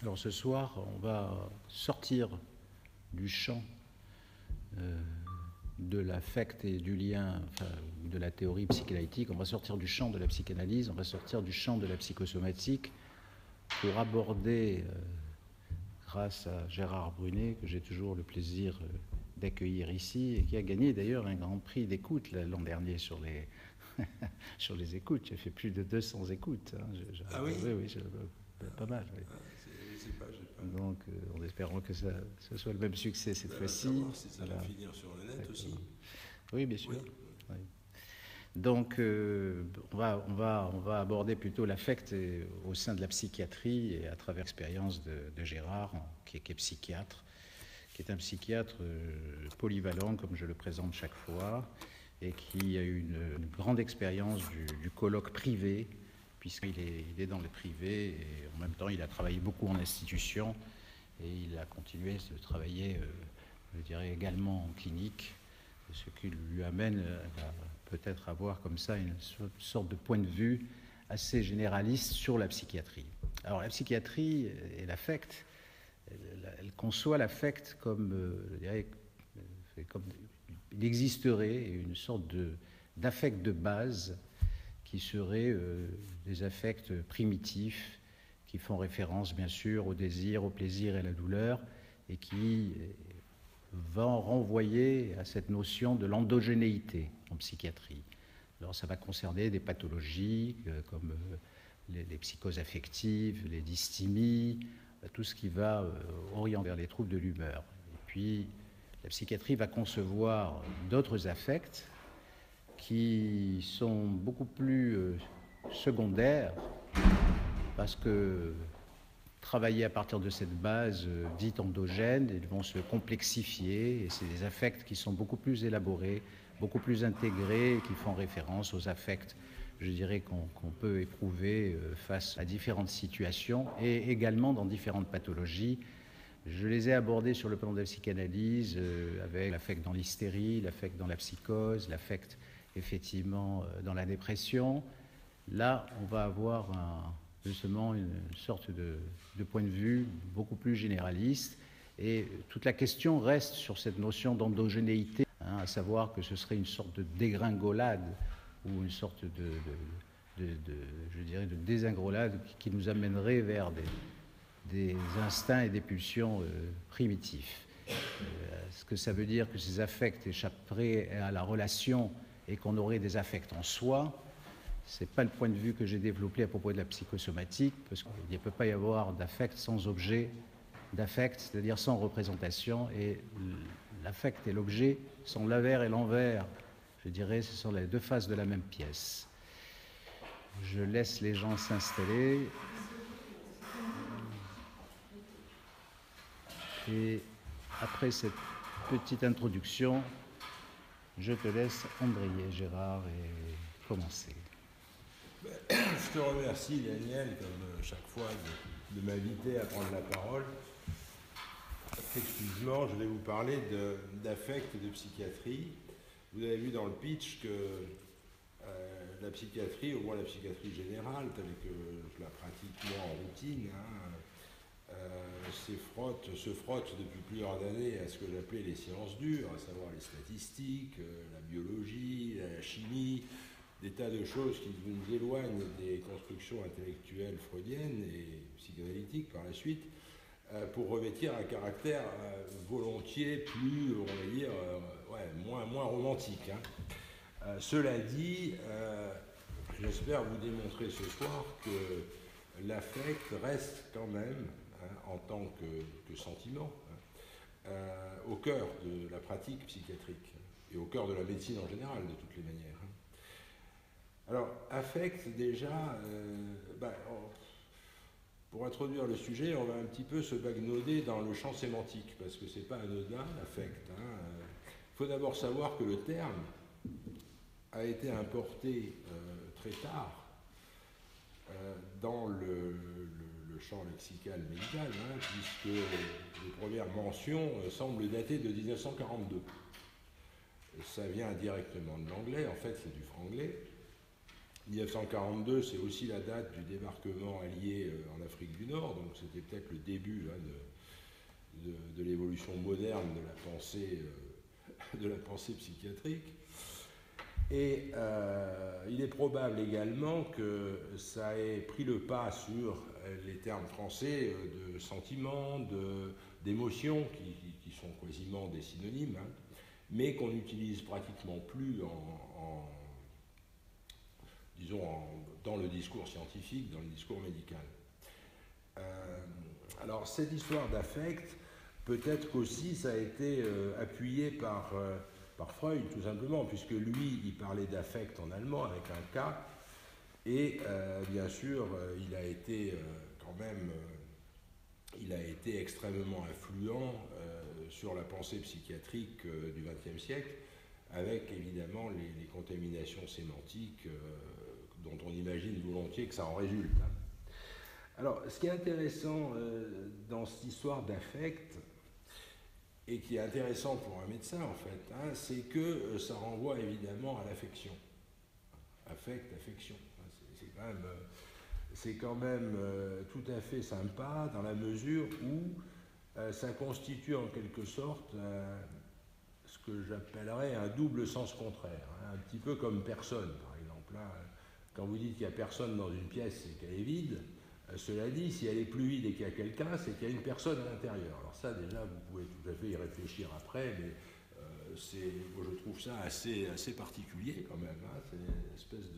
Alors ce soir, on va sortir du champ de l'affect et du lien, enfin, de la théorie psychanalytique, on va sortir du champ de la psychanalyse, on va sortir du champ de la psychosomatique pour aborder, grâce à Gérard Brunet, que j'ai toujours le plaisir d'accueillir ici, et qui a gagné d'ailleurs un grand prix d'écoute l'an dernier sur les, sur les écoutes. J'ai fait plus de 200 écoutes. Hein. Ah oui? Oui, pas mal. Oui. Donc, en espérant que ce soit le même succès cette fois-ci. Si ça va finir sur le net aussi. Oui, bien sûr. Oui. Oui. Donc, on va aborder plutôt l'affect au sein de la psychiatrie et à travers l'expérience de Gérard, qui est psychiatre, qui est un psychiatre polyvalent, comme je le présente chaque fois, et qui a eu une grande expérience du colloque privé, puisqu'il est dans le privé, et en même temps, il a travaillé beaucoup en institution, et il a continué de travailler, je dirais, également en clinique, ce qui lui amène à peut-être avoir comme ça une sorte de point de vue assez généraliste sur la psychiatrie. Alors la psychiatrie et l'affect, elle conçoit l'affect comme, je dirais, comme il existerait une sorte d'affect de base qui serait des affects primitifs qui font référence bien sûr au désir, au plaisir et à la douleur, et qui vont renvoyer à cette notion de l'endogénéité en psychiatrie. Alors ça va concerner des pathologies comme les psychoses affectives, les dysthymies, tout ce qui va orienter vers les troubles de l'humeur. Et puis la psychiatrie va concevoir d'autres affects qui sont beaucoup plus secondaires, parce que travailler à partir de cette base dite endogène, ils vont se complexifier, et c'est des affects qui sont beaucoup plus élaborés, beaucoup plus intégrés, et qui font référence aux affects, je dirais, qu'on peut éprouver face à différentes situations, et également dans différentes pathologies. Je les ai abordés sur le plan de la psychanalyse, avec l'affect dans l'hystérie, l'affect dans la psychose, l'affect effectivement dans la dépression. Là, on va avoir justement une sorte de point de vue beaucoup plus généraliste, et toute la question reste sur cette notion d'endogénéité, à savoir que ce serait une sorte de dégringolade ou une sorte je dirais, de désingolade qui nous amènerait vers des instincts et des pulsions primitifs. Est-ce que ça veut dire que ces affects échapperaient à la relation et qu'on aurait des affects en soi? Ce n'est pas le point de vue que j'ai développé à propos de la psychosomatique, parce qu'il ne peut pas y avoir d'affect sans objet d'affect, c'est-à-dire sans représentation, et l'affect et l'objet sont l'avers et l'envers. Je dirais, ce sont les deux faces de la même pièce. Je laisse les gens s'installer. Et après cette petite introduction, je te laisse embrayer, Gérard, et commencer. Je te remercie, Daniel, comme chaque fois, de m'inviter à prendre la parole. Excuse-moi, je vais vous parler d'affect et de psychiatrie. Vous avez vu dans le pitch que la psychiatrie, au moins la psychiatrie générale, telle que je la pratique moi en routine, se frotte depuis plusieurs années à ce que j'appelais les sciences dures, à savoir les statistiques, la biologie, la chimie, des tas de choses qui nous éloignent des constructions intellectuelles freudiennes et psychanalytiques par la suite, pour revêtir un caractère volontiers plus, on va dire, moins romantique. Cela dit, j'espère vous démontrer ce soir que l'affect reste quand même, en tant que sentiment, au cœur de la pratique psychiatrique et au cœur de la médecine en général, de toutes les manières. Alors, affect, déjà, pour introduire le sujet, on va un petit peu se bagnoder dans le champ sémantique, parce que c'est pas anodin, l'affect. Il faut d'abord savoir que le terme a été importé très tard dans le champ lexical médical, puisque les premières mentions semblent dater de 1942. Ça vient directement de l'anglais, en fait c'est du franglais. 1942, c'est aussi la date du débarquement allié en Afrique du Nord, donc c'était peut-être le début de l'évolution moderne de la pensée psychiatrique. Et il est probable également que ça ait pris le pas sur les termes français de sentiment, d'émotion, qui sont quasiment des synonymes, hein, mais qu'on n'utilise pratiquement plus dans le discours scientifique, dans le discours médical. Alors, cette histoire d'affect, peut-être qu'aussi ça a été appuyé par Freud, tout simplement, puisque lui, il parlait d'affect en allemand avec un K, et bien sûr, il a été extrêmement influent sur la pensée psychiatrique du XXe siècle, avec évidemment les contaminations sémantiques dont on imagine volontiers que ça en résulte. Alors, ce qui est intéressant dans cette histoire d'affect, et qui est intéressant pour un médecin en fait, hein, c'est que ça renvoie évidemment à l'affection. Affect, affection. C'est quand même tout à fait sympa dans la mesure où ça constitue en quelque sorte ce que j'appellerais un double sens contraire, hein, un petit peu comme personne par exemple. Hein. Quand vous dites qu'il n'y a personne dans une pièce et qu'elle est vide, cela dit, si elle est plus vide et qu'il y a quelqu'un, c'est qu'il y a une personne à l'intérieur. Alors ça, déjà, vous pouvez tout à fait y réfléchir après, mais moi, je trouve ça assez particulier quand même. Hein. C'est une espèce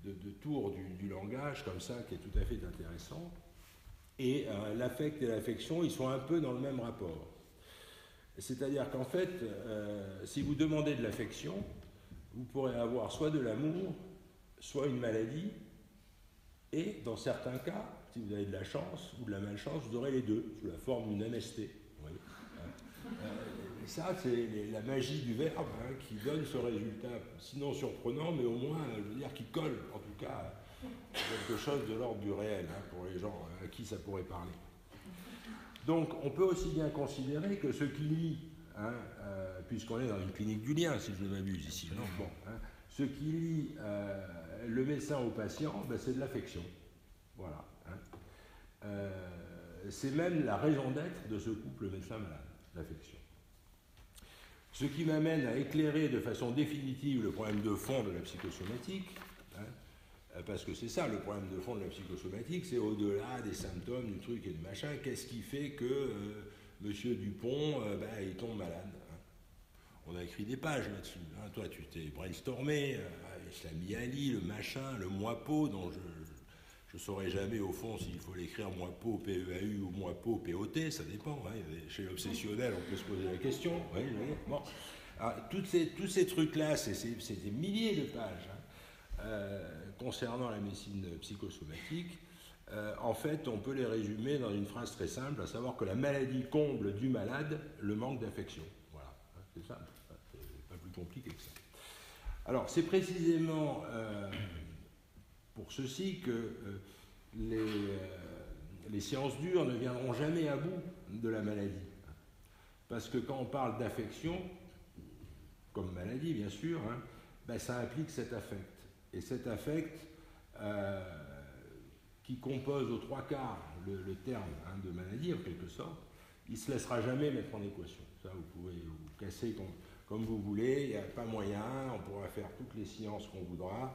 de tour du langage comme ça qui est tout à fait intéressant. Et l'affect et l'affection, ils sont un peu dans le même rapport. C'est-à-dire qu'en fait, si vous demandez de l'affection, vous pourrez avoir soit de l'amour, soit une maladie, et dans certains cas, si vous avez de la chance ou de la malchance, vous aurez les deux, sous la forme d'une MST. Ça, c'est la magie du verbe hein, qui donne ce résultat, sinon surprenant, mais au moins, je veux dire, qui colle, en tout cas, quelque chose de l'ordre du réel, hein, pour les gens à qui ça pourrait parler. Donc, on peut aussi bien considérer que ce qui lie, hein, puisqu'on est dans une clinique du lien, si je ne m'abuse ici, non, bon, hein, ce qui lie le médecin au patient, ben, c'est de l'affection. Voilà. Hein. C'est même la raison d'être de ce couple médecin-malade, l'affection. Ce qui m'amène à éclairer de façon définitive le problème de fond de la psychosomatique, hein, parce que c'est ça le problème de fond de la psychosomatique, c'est au-delà des symptômes, du truc et du machin, qu'est-ce qui fait que Monsieur Dupont, il tombe malade. On a écrit des pages là-dessus. Hein. Toi, tu t'es brainstormé, Islami Ali, le machin, le Moipo, dont je ne saurais jamais au fond s'il faut l'écrire Moipo, P-E-A-U ou Moipo, P-O-T, ça dépend. Hein. Chez l'obsessionnel, on peut se poser la question. Oui, bon. Alors, tous ces trucs-là, c'est des milliers de pages hein, concernant la médecine psychosomatique. En fait, on peut les résumer dans une phrase très simple, à savoir que la maladie comble du malade le manque d'affection. Voilà, c'est simple, c'est pas plus compliqué que ça. Alors, c'est précisément pour ceci que les sciences dures ne viendront jamais à bout de la maladie. Parce que quand on parle d'affection, comme maladie bien sûr, hein, ben ça implique cet affect. Et cet affect qui compose aux trois quarts le terme hein, de maladie en quelque sorte, il ne se laissera jamais mettre en équation. Ça, vous pouvez vous casser comme vous voulez, il n'y a pas moyen, on pourra faire toutes les sciences qu'on voudra,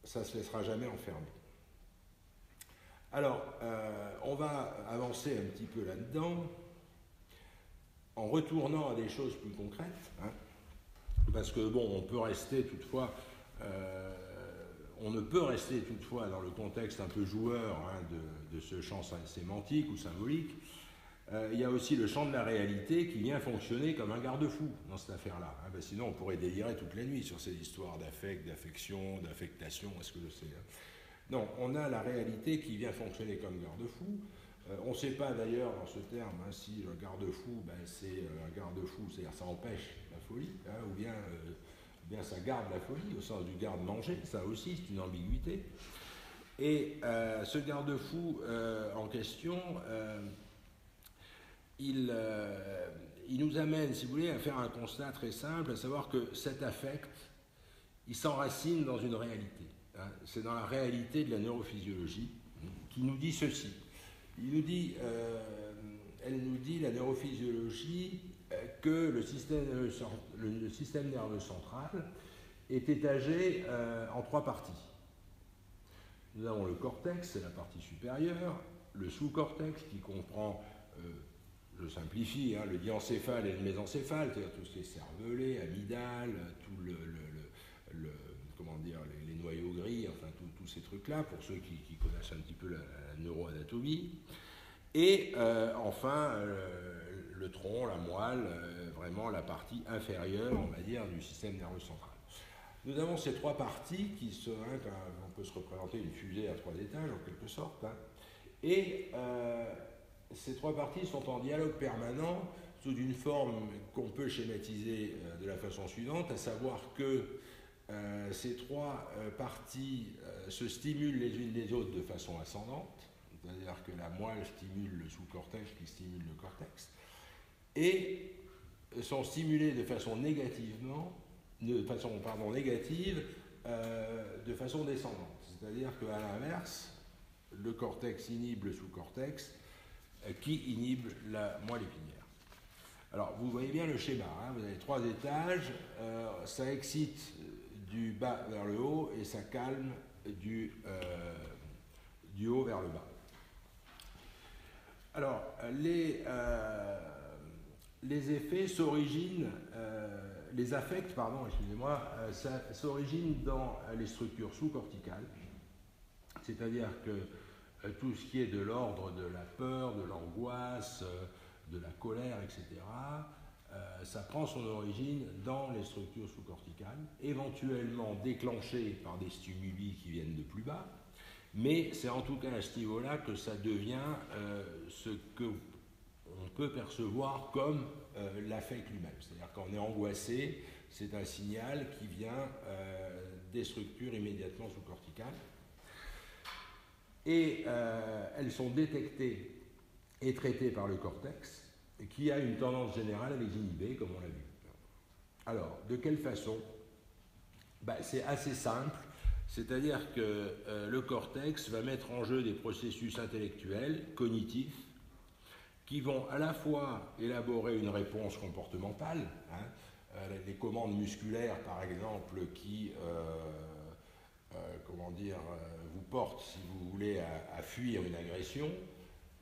ça ne se laissera jamais enfermer. Alors, on va avancer un petit peu là-dedans, en retournant à des choses plus concrètes, hein, parce que bon, on peut rester toutefois, on ne peut rester toutefois dans le contexte un peu joueur hein, de ce champ sémantique ou symbolique. Il y a aussi le champ de la réalité qui vient fonctionner comme un garde-fou dans cette affaire-là. Hein, ben sinon, on pourrait délirer toute la nuit sur ces histoires d'affect, d'affection, d'affectation, est-ce que je sais hein. Non, on a la réalité qui vient fonctionner comme garde-fou. On ne sait pas d'ailleurs dans ce terme hein, si le garde-fou, ben, c'est un garde-fou, c'est-à-dire ça empêche la folie, hein, ou bien ça garde la folie, au sens du garde-manger, ça aussi c'est une ambiguïté. Et ce garde-fou en question, il nous amène, si vous voulez, à faire un constat très simple, à savoir que cet affect, il s'enracine dans une réalité. hein, c'est dans la réalité de la neurophysiologie, qui nous dit ceci. Il nous dit, elle nous dit, la neurophysiologie, que le système nerveux central est étagé en 3 parties. Nous avons le cortex, c'est la partie supérieure, le sous-cortex qui comprend, je simplifie, hein, le diencéphale et le mésencéphale, c'est-à-dire tout ce qui est cervelet, amygdale, tout comment dire, les noyaux gris, enfin tous ces trucs-là, pour ceux qui connaissent un petit peu la neuroanatomie. Et enfin, le tronc, la moelle, vraiment la partie inférieure, on va dire, du système nerveux central. Nous avons ces 3 parties qui sont, hein, on peut se représenter une fusée à 3 étages en quelque sorte, hein, et ces 3 parties sont en dialogue permanent sous une forme qu'on peut schématiser de la façon suivante, à savoir que ces 3 parties se stimulent les unes les autres de façon ascendante, c'est-à-dire que la moelle stimule le sous-cortex qui stimule le cortex, et sont stimulées de façon négative, de façon descendante. C'est-à-dire qu'à l'inverse, le cortex inhibe le sous-cortex, qui inhibe la moelle épinière. Alors, vous voyez bien le schéma, hein, vous avez 3 étages, ça excite du bas vers le haut et ça calme du haut vers le bas. Alors, les effets s'originent, les affects, s'originent dans les structures sous-corticales, c'est-à-dire que tout ce qui est de l'ordre de la peur, de l'angoisse, de la colère, etc., ça prend son origine dans les structures sous-corticales, éventuellement déclenchées par des stimuli qui viennent de plus bas, mais c'est en tout cas à ce niveau-là que ça devient ce qu'on peut percevoir comme l'affect lui-même. C'est-à-dire quand on est angoissé, c'est un signal qui vient des structures immédiatement sous-corticales. Et elles sont détectées et traitées par le cortex, qui a une tendance générale à les inhiber, comme on l'a vu. Alors, de quelle façon? C'est assez simple, c'est-à-dire que le cortex va mettre en jeu des processus intellectuels, cognitifs, qui vont à la fois élaborer une réponse comportementale, hein, les commandes musculaires, par exemple, qui vous portent, si vous voulez, à fuir une agression.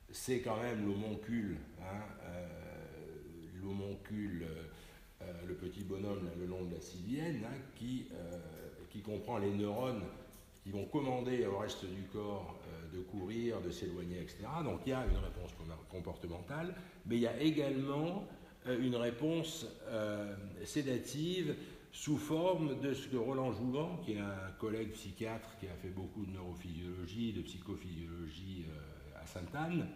C'est quand même l'homoncule, hein, le petit bonhomme là, le long de la silienne, hein, qui comprend les neurones qui vont commander au reste du corps de courir, de s'éloigner, etc. Donc il y a une réponse comportementale, mais il y a également une réponse sédative sous forme de ce que Roland Jouvent, qui est un collègue psychiatre qui a fait beaucoup de neurophysiologie, de psychophysiologie à Sainte-Anne,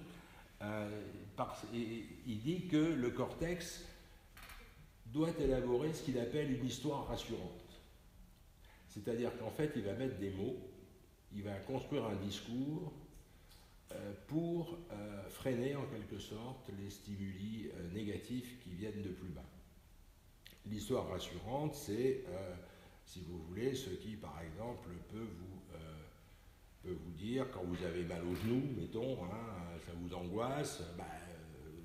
il dit que le cortex doit élaborer ce qu'il appelle une histoire rassurante. C'est-à-dire qu'en fait, il va mettre des mots, il va construire un discours pour freiner en quelque sorte les stimuli négatifs qui viennent de plus bas. L'histoire rassurante, c'est, si vous voulez, ce qui, par exemple, peut vous dire, quand vous avez mal au genou, mettons, hein, ça vous angoisse,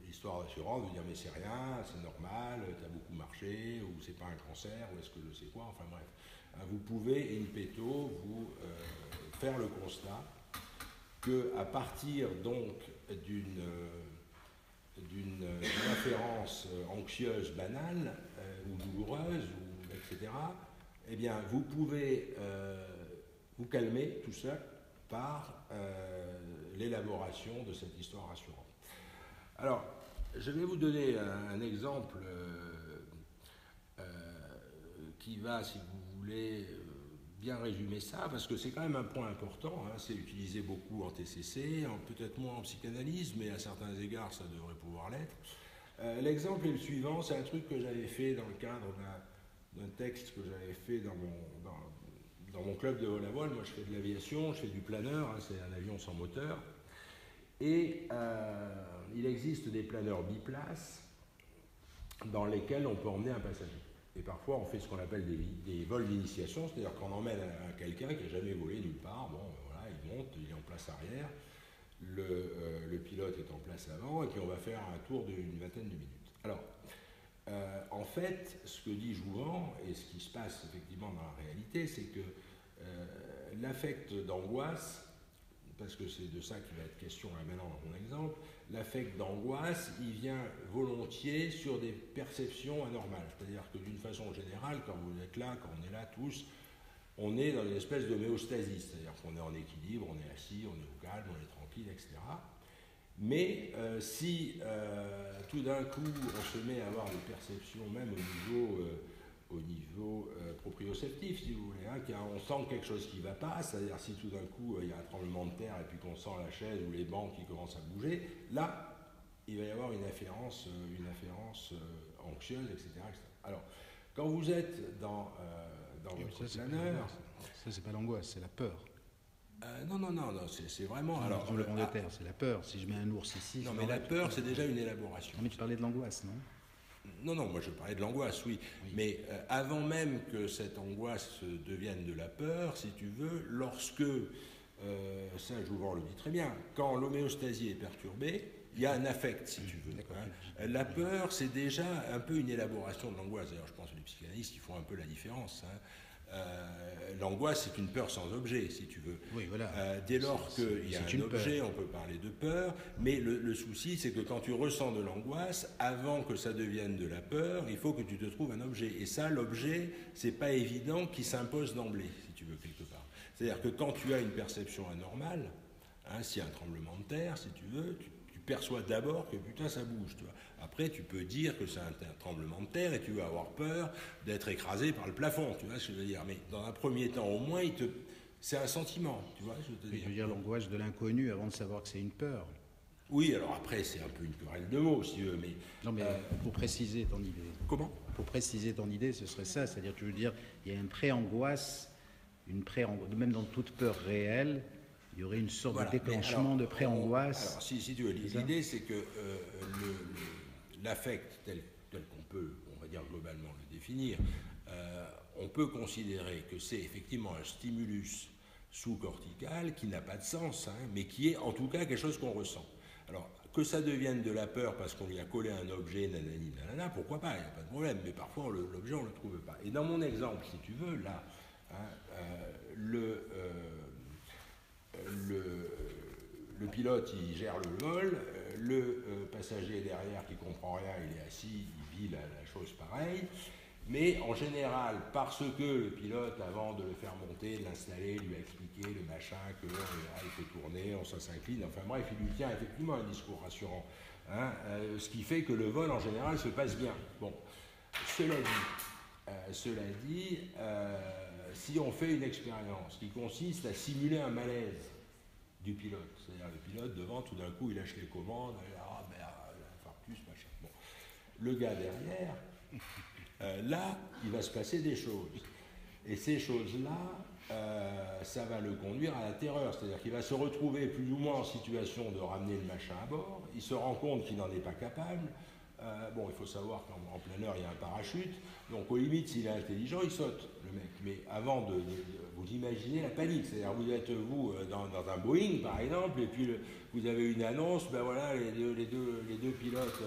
l'histoire rassurante vous dire mais c'est rien, c'est normal, tu as beaucoup marché, ou c'est pas un cancer, ou est-ce que je sais quoi, enfin bref. Vous pouvez, in petto, vous faire le constat qu'à partir donc d'une afférence anxieuse banale, ou douloureuse, etc., eh bien, vous pouvez vous calmer tout seul par l'élaboration de cette histoire rassurante. Alors, je vais vous donner un exemple qui va, si vous voulez, bien résumer ça, parce que c'est quand même un point important, hein, c'est utilisé beaucoup en TCC, peut-être moins en psychanalyse, mais à certains égards, ça devrait pouvoir l'être. L'exemple est le suivant, c'est un truc que j'avais fait dans le cadre d'un texte que j'avais fait dans mon club de vol à voile. Moi, je fais de l'aviation, je fais du planeur, hein, c'est un avion sans moteur. Et il existe des planeurs biplaces dans lesquels on peut emmener un passager. Et parfois, on fait ce qu'on appelle des vols d'initiation, c'est-à-dire qu'on emmène quelqu'un qui n'a jamais volé nulle part. Bon, voilà, il monte, il est en place arrière, le pilote est en place avant, et puis on va faire un tour d'une vingtaine de minutes. Alors, en fait, ce que dit Jouvent, et ce qui se passe effectivement dans la réalité, c'est que l'affect d'angoisse, parce que c'est de ça qu'il va être question là maintenant dans mon exemple, l'affect d'angoisse, il vient volontiers sur des perceptions anormales. C'est-à-dire que d'une façon générale, quand vous êtes là, quand on est là tous, on est dans une espèce d'homéostasie, c'est-à-dire qu'on est en équilibre, on est assis, on est au calme, on est tranquille, etc. Mais si tout d'un coup on se met à avoir des perceptions même au niveau proprioceptif, si vous voulez, hein, on sent quelque chose qui ne va pas, c'est-à-dire si tout d'un coup il y a un tremblement de terre et puis qu'on sent la chaise ou les bancs qui commencent à bouger, là il va y avoir une afférence anxieuse, etc., etc. Alors, quand vous êtes dans votre planeur... Ça, c'est pas l'angoisse, c'est la peur. Non, c'est vraiment... Alors, le tremblement de terre, c'est la peur. Si je mets un ours ici... Non, mais la peur, c'est déjà une élaboration. Non, mais tu parlais de l'angoisse, non ? Non, moi je parlais de l'angoisse, oui. Mais avant même que cette angoisse devienne de la peur, si tu veux, lorsque, ça Jouvent le dit très bien, quand l'homéostasie est perturbée, il y a un affect, si tu veux. Hein. La peur, c'est déjà un peu une élaboration de l'angoisse. D'ailleurs, je pense que les psychanalystes, ils font un peu la différence. Hein. L'angoisse, c'est une peur sans objet, si tu veux. Oui, voilà. Dès lors qu'il y a un objet, on peut parler de peur, mais le souci, c'est que quand tu ressens de l'angoisse, avant que ça devienne de la peur, il faut que tu te trouves un objet. Et ça, l'objet, c'est pas évident qu'il s'impose d'emblée, si tu veux, quelque part. C'est-à-dire que quand tu as une perception anormale, hein, s'il y a un tremblement de terre, si tu veux, tu perçois d'abord que putain, ça bouge, tu vois. Après, tu peux dire que c'est un tremblement de terre et tu vas avoir peur d'être écrasé par le plafond, tu vois ce que je veux dire. Mais dans un premier temps, au moins, c'est un sentiment, tu vois ce que je veux dire. Je veux dire l'angoisse de l'inconnu avant de savoir que c'est une peur. Oui, alors après, c'est un peu une querelle de mots, si tu veux, mais... Non, mais pour préciser ton idée. Comment ? Pour préciser ton idée, ce serait ça, c'est-à-dire, tu veux dire, il y a une pré-angoisse, même dans toute peur réelle, il y aurait une sorte de déclenchement de pré-angoisse. Alors, si tu veux, l'idée, c'est que l'affect tel qu'on peut, on va dire globalement le définir, on peut considérer que c'est effectivement un stimulus sous-cortical qui n'a pas de sens, hein, mais qui est en tout cas quelque chose qu'on ressent. Alors, que ça devienne de la peur parce qu'on lui a collé un objet, nanani, nanana, pourquoi pas, il n'y a pas de problème, mais parfois l'objet on ne le trouve pas. Et dans mon exemple, si tu veux, là, hein, le pilote, il gère le vol, le passager derrière qui ne comprend rien, il est assis, il vit la chose pareille. Mais en général, parce que le pilote, avant de le faire monter, de l'installer, lui a expliqué le machin, que il fait tourner, ça s'incline, enfin bref, il lui tient effectivement un discours rassurant. Hein, ce qui fait que le vol, en général, se passe bien. Bon, cela dit, si on fait une expérience qui consiste à simuler un malaise du pilote, c'est-à-dire le pilote devant, tout d'un coup, il lâche les commandes, infarctus, machin. Bon. Le gars derrière... là, il va se passer des choses. Et ces choses-là, ça va le conduire à la terreur. C'est-à-dire qu'il va se retrouver plus ou moins en situation de ramener le machin à bord. Il se rend compte qu'il n'en est pas capable. Il faut savoir qu'en plein air, il y a un parachute. Donc, aux limites, s'il est intelligent, il saute, le mec. Mais avant de vous imaginez la panique. C'est-à-dire, vous êtes, dans un Boeing, par exemple, et puis vous avez une annonce, ben voilà, les deux pilotes...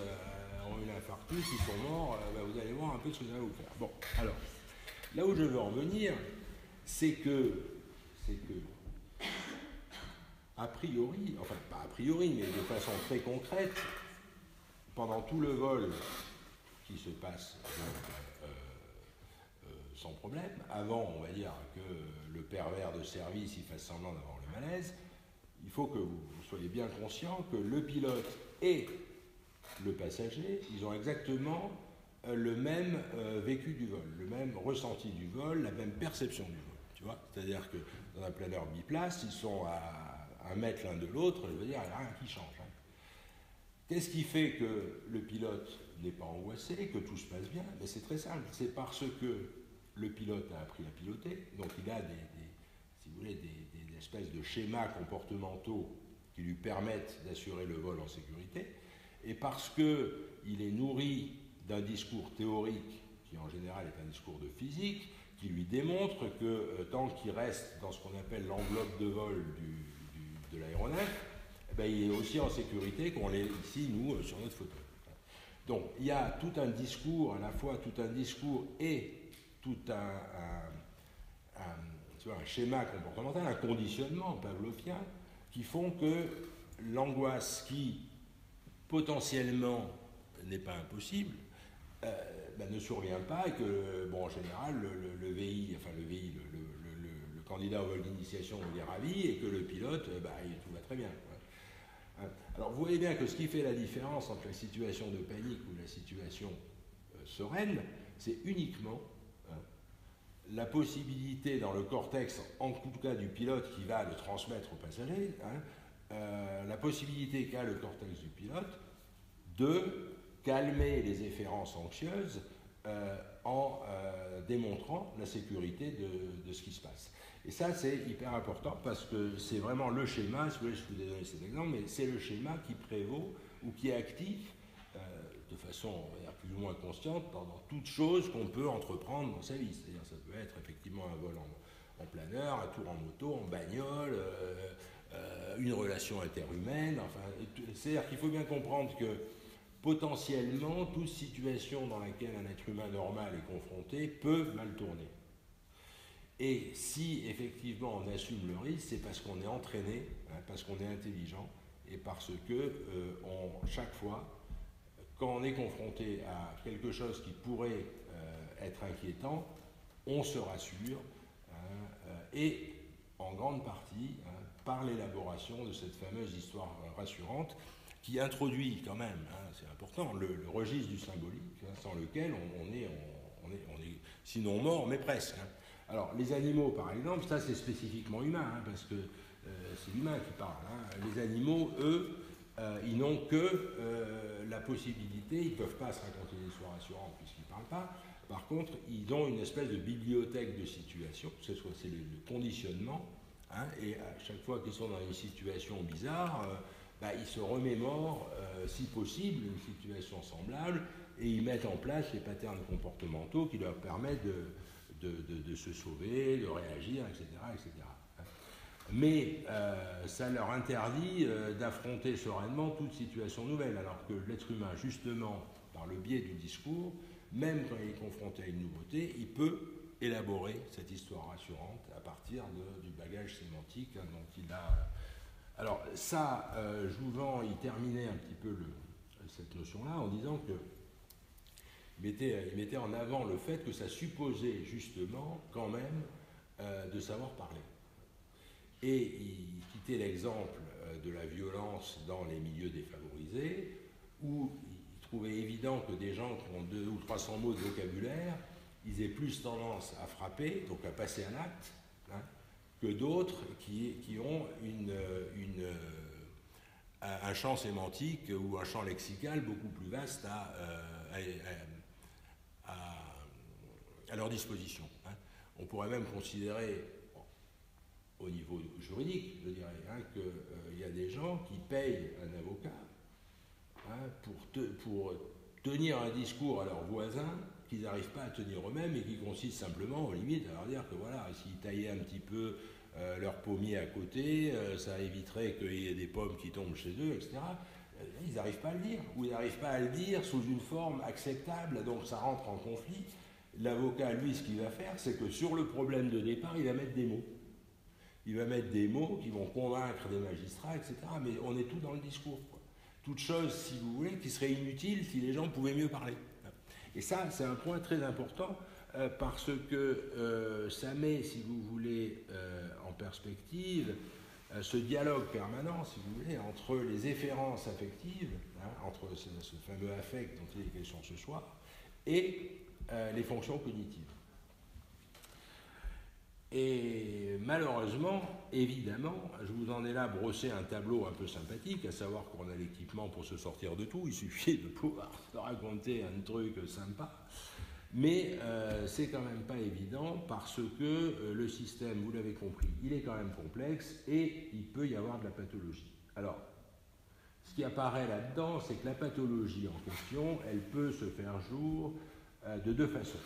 ont eu l'infarctus, ils sont morts, vous allez voir un peu ce que ça va vous faire. Bon, alors, là où je veux en venir, c'est que, a priori, enfin pas a priori, mais de façon très concrète, pendant tout le vol qui se passe sans problème, avant, on va dire, que le pervers de service il fasse semblant d'avoir le malaise, il faut que vous soyez bien conscient que le pilote et le passager, ils ont exactement le même vécu du vol, le même ressenti du vol, la même perception du vol. Tu vois, c'est-à-dire que dans un planeur biplace, ils sont à 1 mètre l'un de l'autre, je veux dire, il n'y a rien qui change. Hein. Qu'est-ce qui fait que le pilote n'est pas angoissé, que tout se passe bien? Mais c'est très simple, c'est parce que le pilote a appris à piloter, donc il a si vous voulez, des espèces de schémas comportementaux qui lui permettent d'assurer le vol en sécurité. Et parce qu'il est nourri d'un discours théorique qui en général est un discours de physique, qui lui démontre que tant qu'il reste dans ce qu'on appelle l'enveloppe de vol de l'aéronef, il est aussi en sécurité qu'on l'est ici, nous, sur notre fauteuil. Donc il y a tout un discours, à la fois tout un discours et tout un schéma comportemental, un conditionnement pavlovien, qui font que l'angoisse qui, potentiellement, n'est pas impossible, ne survient pas et que, en général, le candidat au vol d'initiation est ravi et que le pilote, tout va très bien. Alors vous voyez bien que ce qui fait la différence entre la situation de panique ou la situation sereine, c'est uniquement la possibilité dans le cortex, en tout cas du pilote qui va le transmettre au passager, la possibilité qu'a le cortex du pilote de calmer les efférences anxieuses en démontrant la sécurité de ce qui se passe. Et ça, c'est hyper important parce que c'est vraiment le schéma, si vous voulez, je vous ai donné cet exemple, mais c'est le schéma qui prévaut ou qui est actif de façon plus ou moins consciente dans toute chose qu'on peut entreprendre dans sa vie. C'est-à-dire ça peut être effectivement un vol en planeur, un tour en moto, en bagnole, une relation interhumaine. C'est-à-dire qu'il faut bien comprendre que potentiellement, toute situation dans laquelle un être humain normal est confronté peut mal tourner. Et si effectivement on assume le risque, c'est parce qu'on est entraîné, parce qu'on est intelligent, et parce que chaque fois, quand on est confronté à quelque chose qui pourrait être inquiétant, on se rassure, et en grande partie par l'élaboration de cette fameuse histoire rassurante qui introduit quand même, c'est important, le registre du symbolique, sans lequel on est sinon mort, mais presque. Alors, les animaux, par exemple, ça c'est spécifiquement humain, parce que c'est l'humain qui parle. Les animaux, eux, ils n'ont que la possibilité, ils ne peuvent pas se raconter des histoires rassurantes puisqu'ils ne parlent pas. Par contre, ils ont une espèce de bibliothèque de situations, c'est le conditionnement, et à chaque fois qu'ils sont dans une situation bizarre, ils se remémorent, si possible, une situation semblable, et ils mettent en place les patterns comportementaux qui leur permettent de se sauver, de réagir, etc. etc. Mais ça leur interdit d'affronter sereinement toute situation nouvelle, alors que l'être humain, justement, par le biais du discours, même quand il est confronté à une nouveauté, il peut élaborer cette histoire rassurante à partir du bagage sémantique dont il a. Alors ça, Jouvent y terminait un petit peu cette notion-là en disant que il mettait en avant le fait que ça supposait justement quand même de savoir parler. Et il quittait l'exemple de la violence dans les milieux défavorisés, où il trouvait évident que des gens qui ont 200 ou 300 mots de vocabulaire, ils aient plus tendance à frapper, donc à passer à l'acte, que d'autres qui ont un champ sémantique ou un champ lexical beaucoup plus vaste à leur disposition. On pourrait même considérer, au niveau juridique, je dirais, qu'il y a des gens qui payent un avocat pour tenir un discours à leurs voisins qu'ils n'arrivent pas à tenir eux-mêmes et qui consiste simplement, aux limites, à leur dire que voilà, s'ils taillaient un petit peu leur pommier à côté, ça éviterait qu'il y ait des pommes qui tombent chez eux, etc. Ils n'arrivent pas à le dire, ou ils n'arrivent pas à le dire sous une forme acceptable, donc ça rentre en conflit. L'avocat, lui, ce qu'il va faire, c'est que sur le problème de départ, il va mettre des mots. Il va mettre des mots qui vont convaincre des magistrats, etc. Mais on est tout dans le discours, quoi. Toute chose, si vous voulez, qui serait inutile si les gens pouvaient mieux parler. Et ça, c'est un point très important, parce que ça met, si vous voulez, en perspective ce dialogue permanent, si vous voulez, entre les efférences affectives, entre ce fameux affect dont il est question ce soir, et les fonctions cognitives. Et malheureusement, évidemment, je vous en ai là brossé un tableau un peu sympathique, à savoir qu'on a l'équipement pour se sortir de tout, il suffit de pouvoir raconter un truc sympa, mais c'est quand même pas évident parce que le système, vous l'avez compris, il est quand même complexe et il peut y avoir de la pathologie. Alors, ce qui apparaît là-dedans, c'est que la pathologie en question, elle peut se faire jour de deux façons.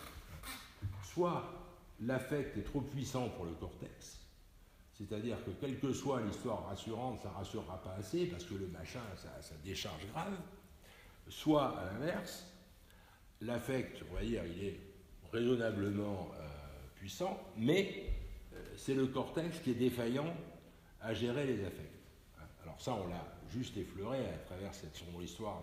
Soit l'affect est trop puissant pour le cortex, c'est-à-dire que quelle que soit l'histoire rassurante, ça ne rassurera pas assez parce que le machin, ça décharge grave. Soit à l'inverse, l'affect, on va dire, il est raisonnablement puissant, mais c'est le cortex qui est défaillant à gérer les affects. Alors ça, on l'a juste effleuré à travers cette sombre histoire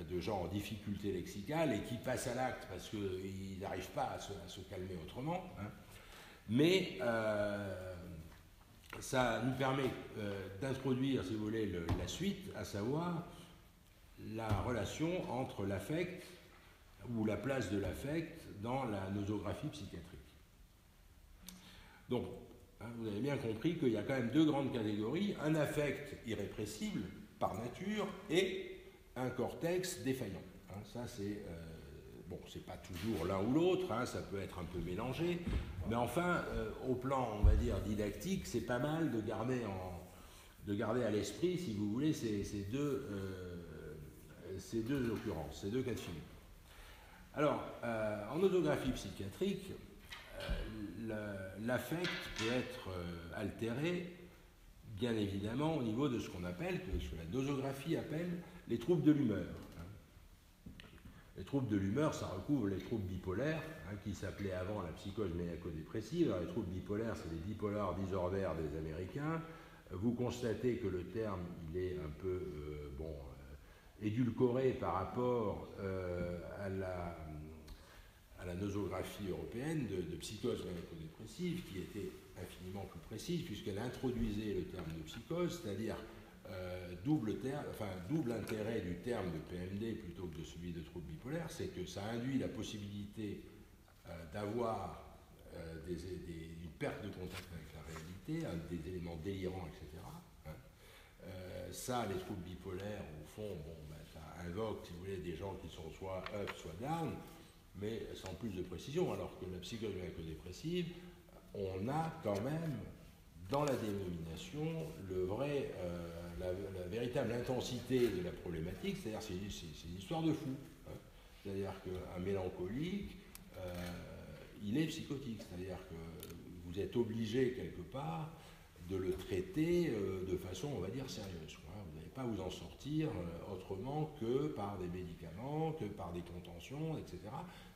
de gens en difficulté lexicale et qui passent à l'acte parce qu'ils n'arrivent pas à se calmer autrement. Mais ça nous permet d'introduire, si vous voulez, la suite, à savoir la relation entre l'affect ou la place de l'affect dans la nosographie psychiatrique. Donc, vous avez bien compris qu'il y a quand même deux grandes catégories, un affect irrépressible par nature et un cortex défaillant. Ça, c'est c'est pas toujours l'un ou l'autre, ça peut être un peu mélangé, mais enfin, au plan, on va dire, didactique, c'est pas mal de garder à l'esprit, si vous voulez, ces deux occurrences, ces deux cas de figure. Alors, en nosographie psychiatrique, l'affect peut être altéré, bien évidemment, au niveau de ce qu'on appelle, que la nosographie appelle les troubles de l'humeur. Les troubles de l'humeur, ça recouvre les troubles bipolaires, qui s'appelaient avant la psychose maniaco-dépressive. Alors, les troubles bipolaires, c'est les bipolar disorders des Américains. Vous constatez que le terme, il est un peu édulcoré par rapport à la nosographie européenne de psychose maniaco-dépressive, qui était infiniment plus précise, puisqu'elle introduisait le terme de psychose, c'est-à-dire double intérêt du terme de PMD plutôt que de celui de trouble bipolaire, c'est que ça induit la possibilité d'avoir une perte de contact avec la réalité, des éléments délirants, etc. Ça, les troubles bipolaires, au fond, ça invoque, si vous voulez, des gens qui sont soit up, soit down, mais sans plus de précision, alors que la psychose maniaco-dépressive, on a quand même dans la dénomination la véritable intensité de la problématique, c'est-à-dire c'est une histoire de fou. C'est-à-dire qu'un mélancolique, il est psychotique, c'est-à-dire que vous êtes obligé quelque part de le traiter de façon, on va dire, sérieuse. Vous n'allez pas vous en sortir autrement que par des médicaments, que par des contentions, etc.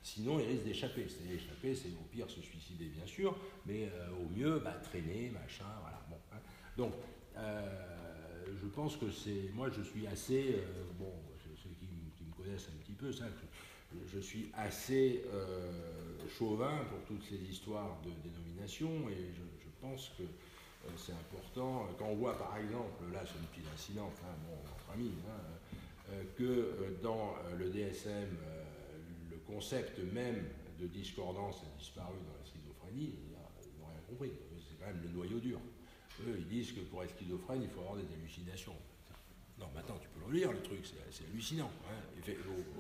Sinon, il risque d'échapper. C'est-à-dire, échapper, c'est au pire se suicider, bien sûr, mais au mieux, traîner, machin, voilà. Bon, donc, je pense que moi, je suis assez, ceux qui me connaissent un petit peu, ça, je suis assez chauvin pour toutes ces histoires de dénomination, et je pense que c'est important, quand on voit par exemple, là c'est une petite incident, entre amis, que dans le DSM, le concept même de discordance a disparu dans la schizophrénie, ils n'ont rien compris, c'est quand même le noyau dur. Eux, ils disent que pour être schizophrène, il faut avoir des hallucinations. Non, maintenant tu peux le lire, le truc, c'est hallucinant,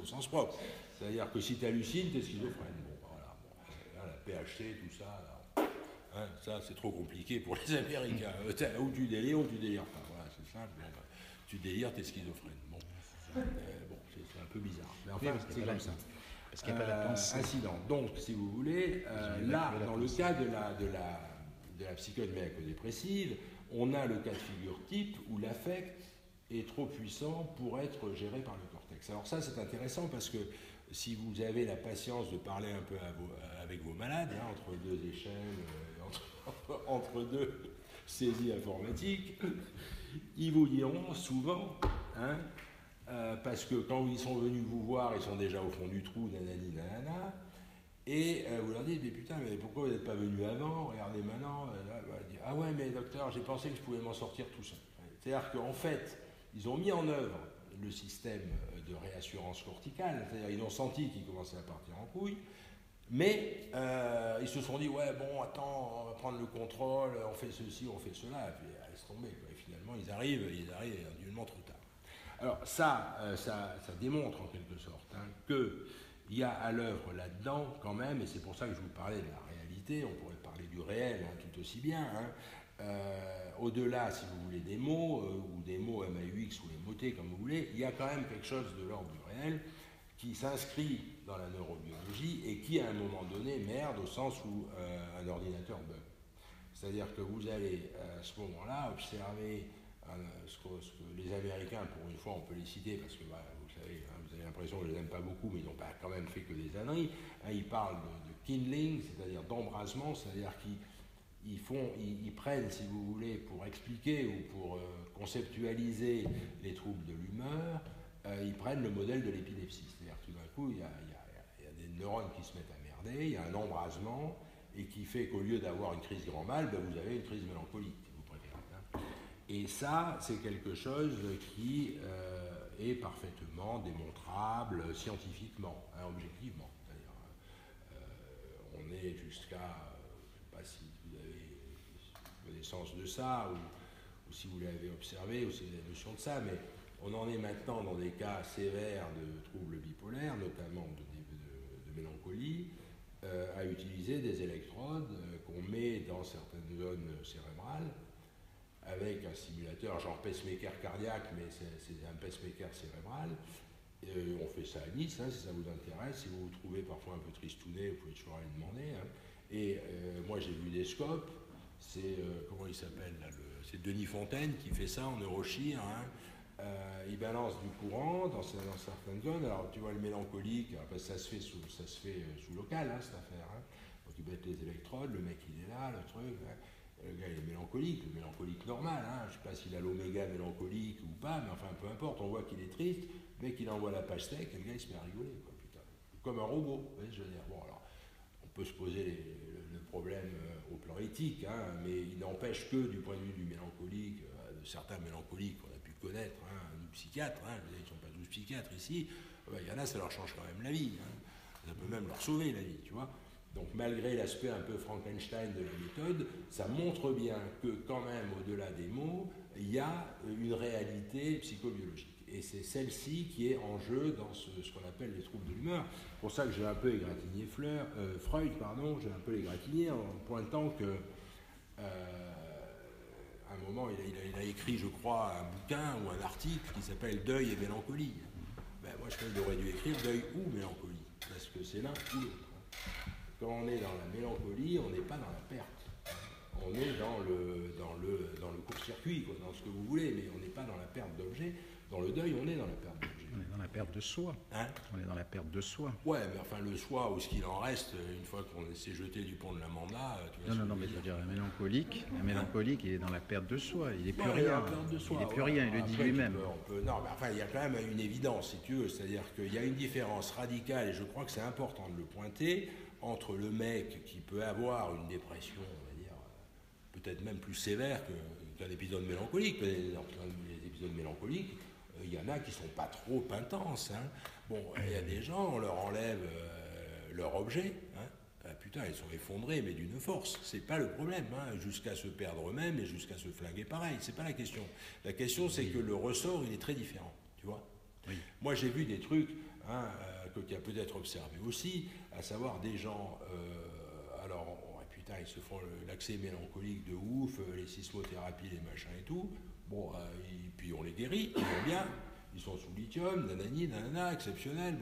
au sens propre. C'est-à-dire que si tu hallucines, tu es schizophrène. La PHC, tout ça, ça c'est trop compliqué pour les Américains. Ou tu délires ou tu délires pas. Voilà, c'est simple. Tu délires, tu es schizophrène. C'est un peu bizarre. Mais enfin, c'est comme ça. Parce qu'il n'y a pas la pensée. Incident. Donc, si vous voulez, là, dans le cas de la psychose maniaco-dépressive, on a le cas de figure type où l'affect est trop puissant pour être géré par le cortex. Alors ça, c'est intéressant parce que si vous avez la patience de parler un peu avec vos malades, entre deux échelles, entre deux saisies informatiques, ils vous diront souvent, parce que quand ils sont venus vous voir, ils sont déjà au fond du trou, nanani, nanana, et vous leur dites, mais putain, mais pourquoi vous n'êtes pas venu avant? Regardez maintenant. Ah ouais, mais docteur, j'ai pensé que je pouvais m'en sortir tout seul. C'est-à-dire qu'en fait, ils ont mis en œuvre le système de réassurance corticale, c'est-à-dire ils ont senti qu'ils commençaient à partir en couille, mais ils se sont dit, ouais, bon, attends, on va prendre le contrôle, on fait ceci, on fait cela, et puis laisse tomber. Et finalement, ils arrivent indument trop tard. Alors ça démontre en quelque sorte qu'il y a à l'œuvre là-dedans quand même, et c'est pour ça que je vous parlais de la réalité, on pourrait parler du réel tout aussi bien, au-delà, si vous voulez, des mots, ou des mots MAUX ou les mots T, comme vous voulez, il y a quand même quelque chose de l'ordre du réel qui s'inscrit dans la neurobiologie et qui, à un moment donné, merde au sens où un ordinateur bug. C'est-à-dire que vous allez, à ce moment-là, observer ce que les Américains, pour une fois, on peut les citer, parce que vous savez, vous avez l'impression que je les aime pas beaucoup, mais ils n'ont pas quand même fait que des âneries. Ils parlent de kindling, c'est-à-dire d'embrasement, c'est-à-dire qu'ils prennent, si vous voulez, pour expliquer ou pour conceptualiser les troubles de l'humeur, ils prennent le modèle de l'épilepsie. C'est-à-dire que tout d'un coup, il y a des neurones qui se mettent à merder, il y a un embrasement, et qui fait qu'au lieu d'avoir une crise grand mal, vous avez une crise mélancolique, si vous préférez. Et ça, c'est quelque chose qui est parfaitement démontrable scientifiquement, objectivement. On est jusqu'à, je ne sais pas si vous avez connaissance de ça, ou si vous l'avez observé, ou si vous avez la notion de ça, mais on en est maintenant dans des cas sévères de troubles bipolaires, notamment de mélancolie, à utiliser des électrodes qu'on met dans certaines zones cérébrales avec un simulateur genre pacemaker cardiaque, mais c'est un pacemaker cérebral. On fait ça à Nice, si ça vous intéresse. Si vous vous trouvez parfois un peu tristouné, vous pouvez toujours aller demander. Et moi, j'ai vu des scopes. C'est, comment il s'appelle là, c'est Denis Fontaine qui fait ça en neurochir. Il balance du courant dans certaines zones. Alors, tu vois, le mélancolique, ça se fait sous local, cette affaire. Donc, il mettent les électrodes, le mec, il est là, le truc. Le gars, il est mélancolique, le mélancolique normal. Je ne sais pas s'il a l'oméga mélancolique ou pas, mais enfin, peu importe, on voit qu'il est triste. Le mec, il envoie la pastèque, et le gars, il se met à rigoler, quoi, putain. Comme un robot, vous voyez, je veux dire. Bon, alors, on peut se poser le problème au plan éthique, mais il n'empêche que, du point de vue du mélancolique, de certains mélancoliques qu'on a pu connaître, du psychiatre, ils ne sont pas tous psychiatres ici, il y en a, ça leur change quand même la vie. Ça peut même leur sauver la vie, tu vois. Donc malgré l'aspect un peu Frankenstein de la méthode, ça montre bien que quand même, au-delà des mots, il y a une réalité psychobiologique. Et c'est celle-ci qui est en jeu dans ce qu'on appelle les troubles de l'humeur. C'est pour ça que j'ai un peu égratigné Freud, j'ai un peu égratigné en pointant que à un moment, il a écrit, je crois, un bouquin ou un article qui s'appelle « Deuil et mélancolie ». Moi, je pense qu'il aurait dû écrire « Deuil ou mélancolie », parce que c'est l'un ou l'autre. Quand on est dans la mélancolie, on n'est pas dans la perte. On est dans le court-circuit, dans ce que vous voulez, mais on n'est pas dans la perte d'objet. Dans le deuil, on est dans la perte d'objet. On est dans la perte de soi. On est dans la perte de soi. Ouais, mais enfin, le soi, ou ce qu'il en reste, une fois qu'on s'est jeté du pont de la Manda... Non, mais je veux dire, un mélancolique, il est dans la perte de soi. Il n'est plus rien. Il n'est plus rien, il le dit lui-même. Non, mais enfin, il y a quand même une évidence, si tu veux. C'est-à-dire qu'il y a une différence radicale, et je crois que c'est important de le pointer, entre le mec qui peut avoir une dépression, on va dire, peut-être même plus sévère qu'un épisode mélancolique. Les épisodes mélancoliques, il y en a qui ne sont pas trop intenses. Bon, il y a des gens, on leur enlève leur objet. Putain, ils sont effondrés, mais d'une force. C'est pas le problème, jusqu'à se perdre eux-mêmes et jusqu'à se flinguer pareil. C'est pas la question. La question, c'est que le ressort, il est très différent, tu vois. Oui. Moi, j'ai vu des trucs que tu as peut-être observé aussi, à savoir des gens, ils se font l'accès mélancolique de ouf, les sismothérapies, les machins et tout, et puis on les guérit, ils vont bien, ils sont sous lithium, nanana, exceptionnel,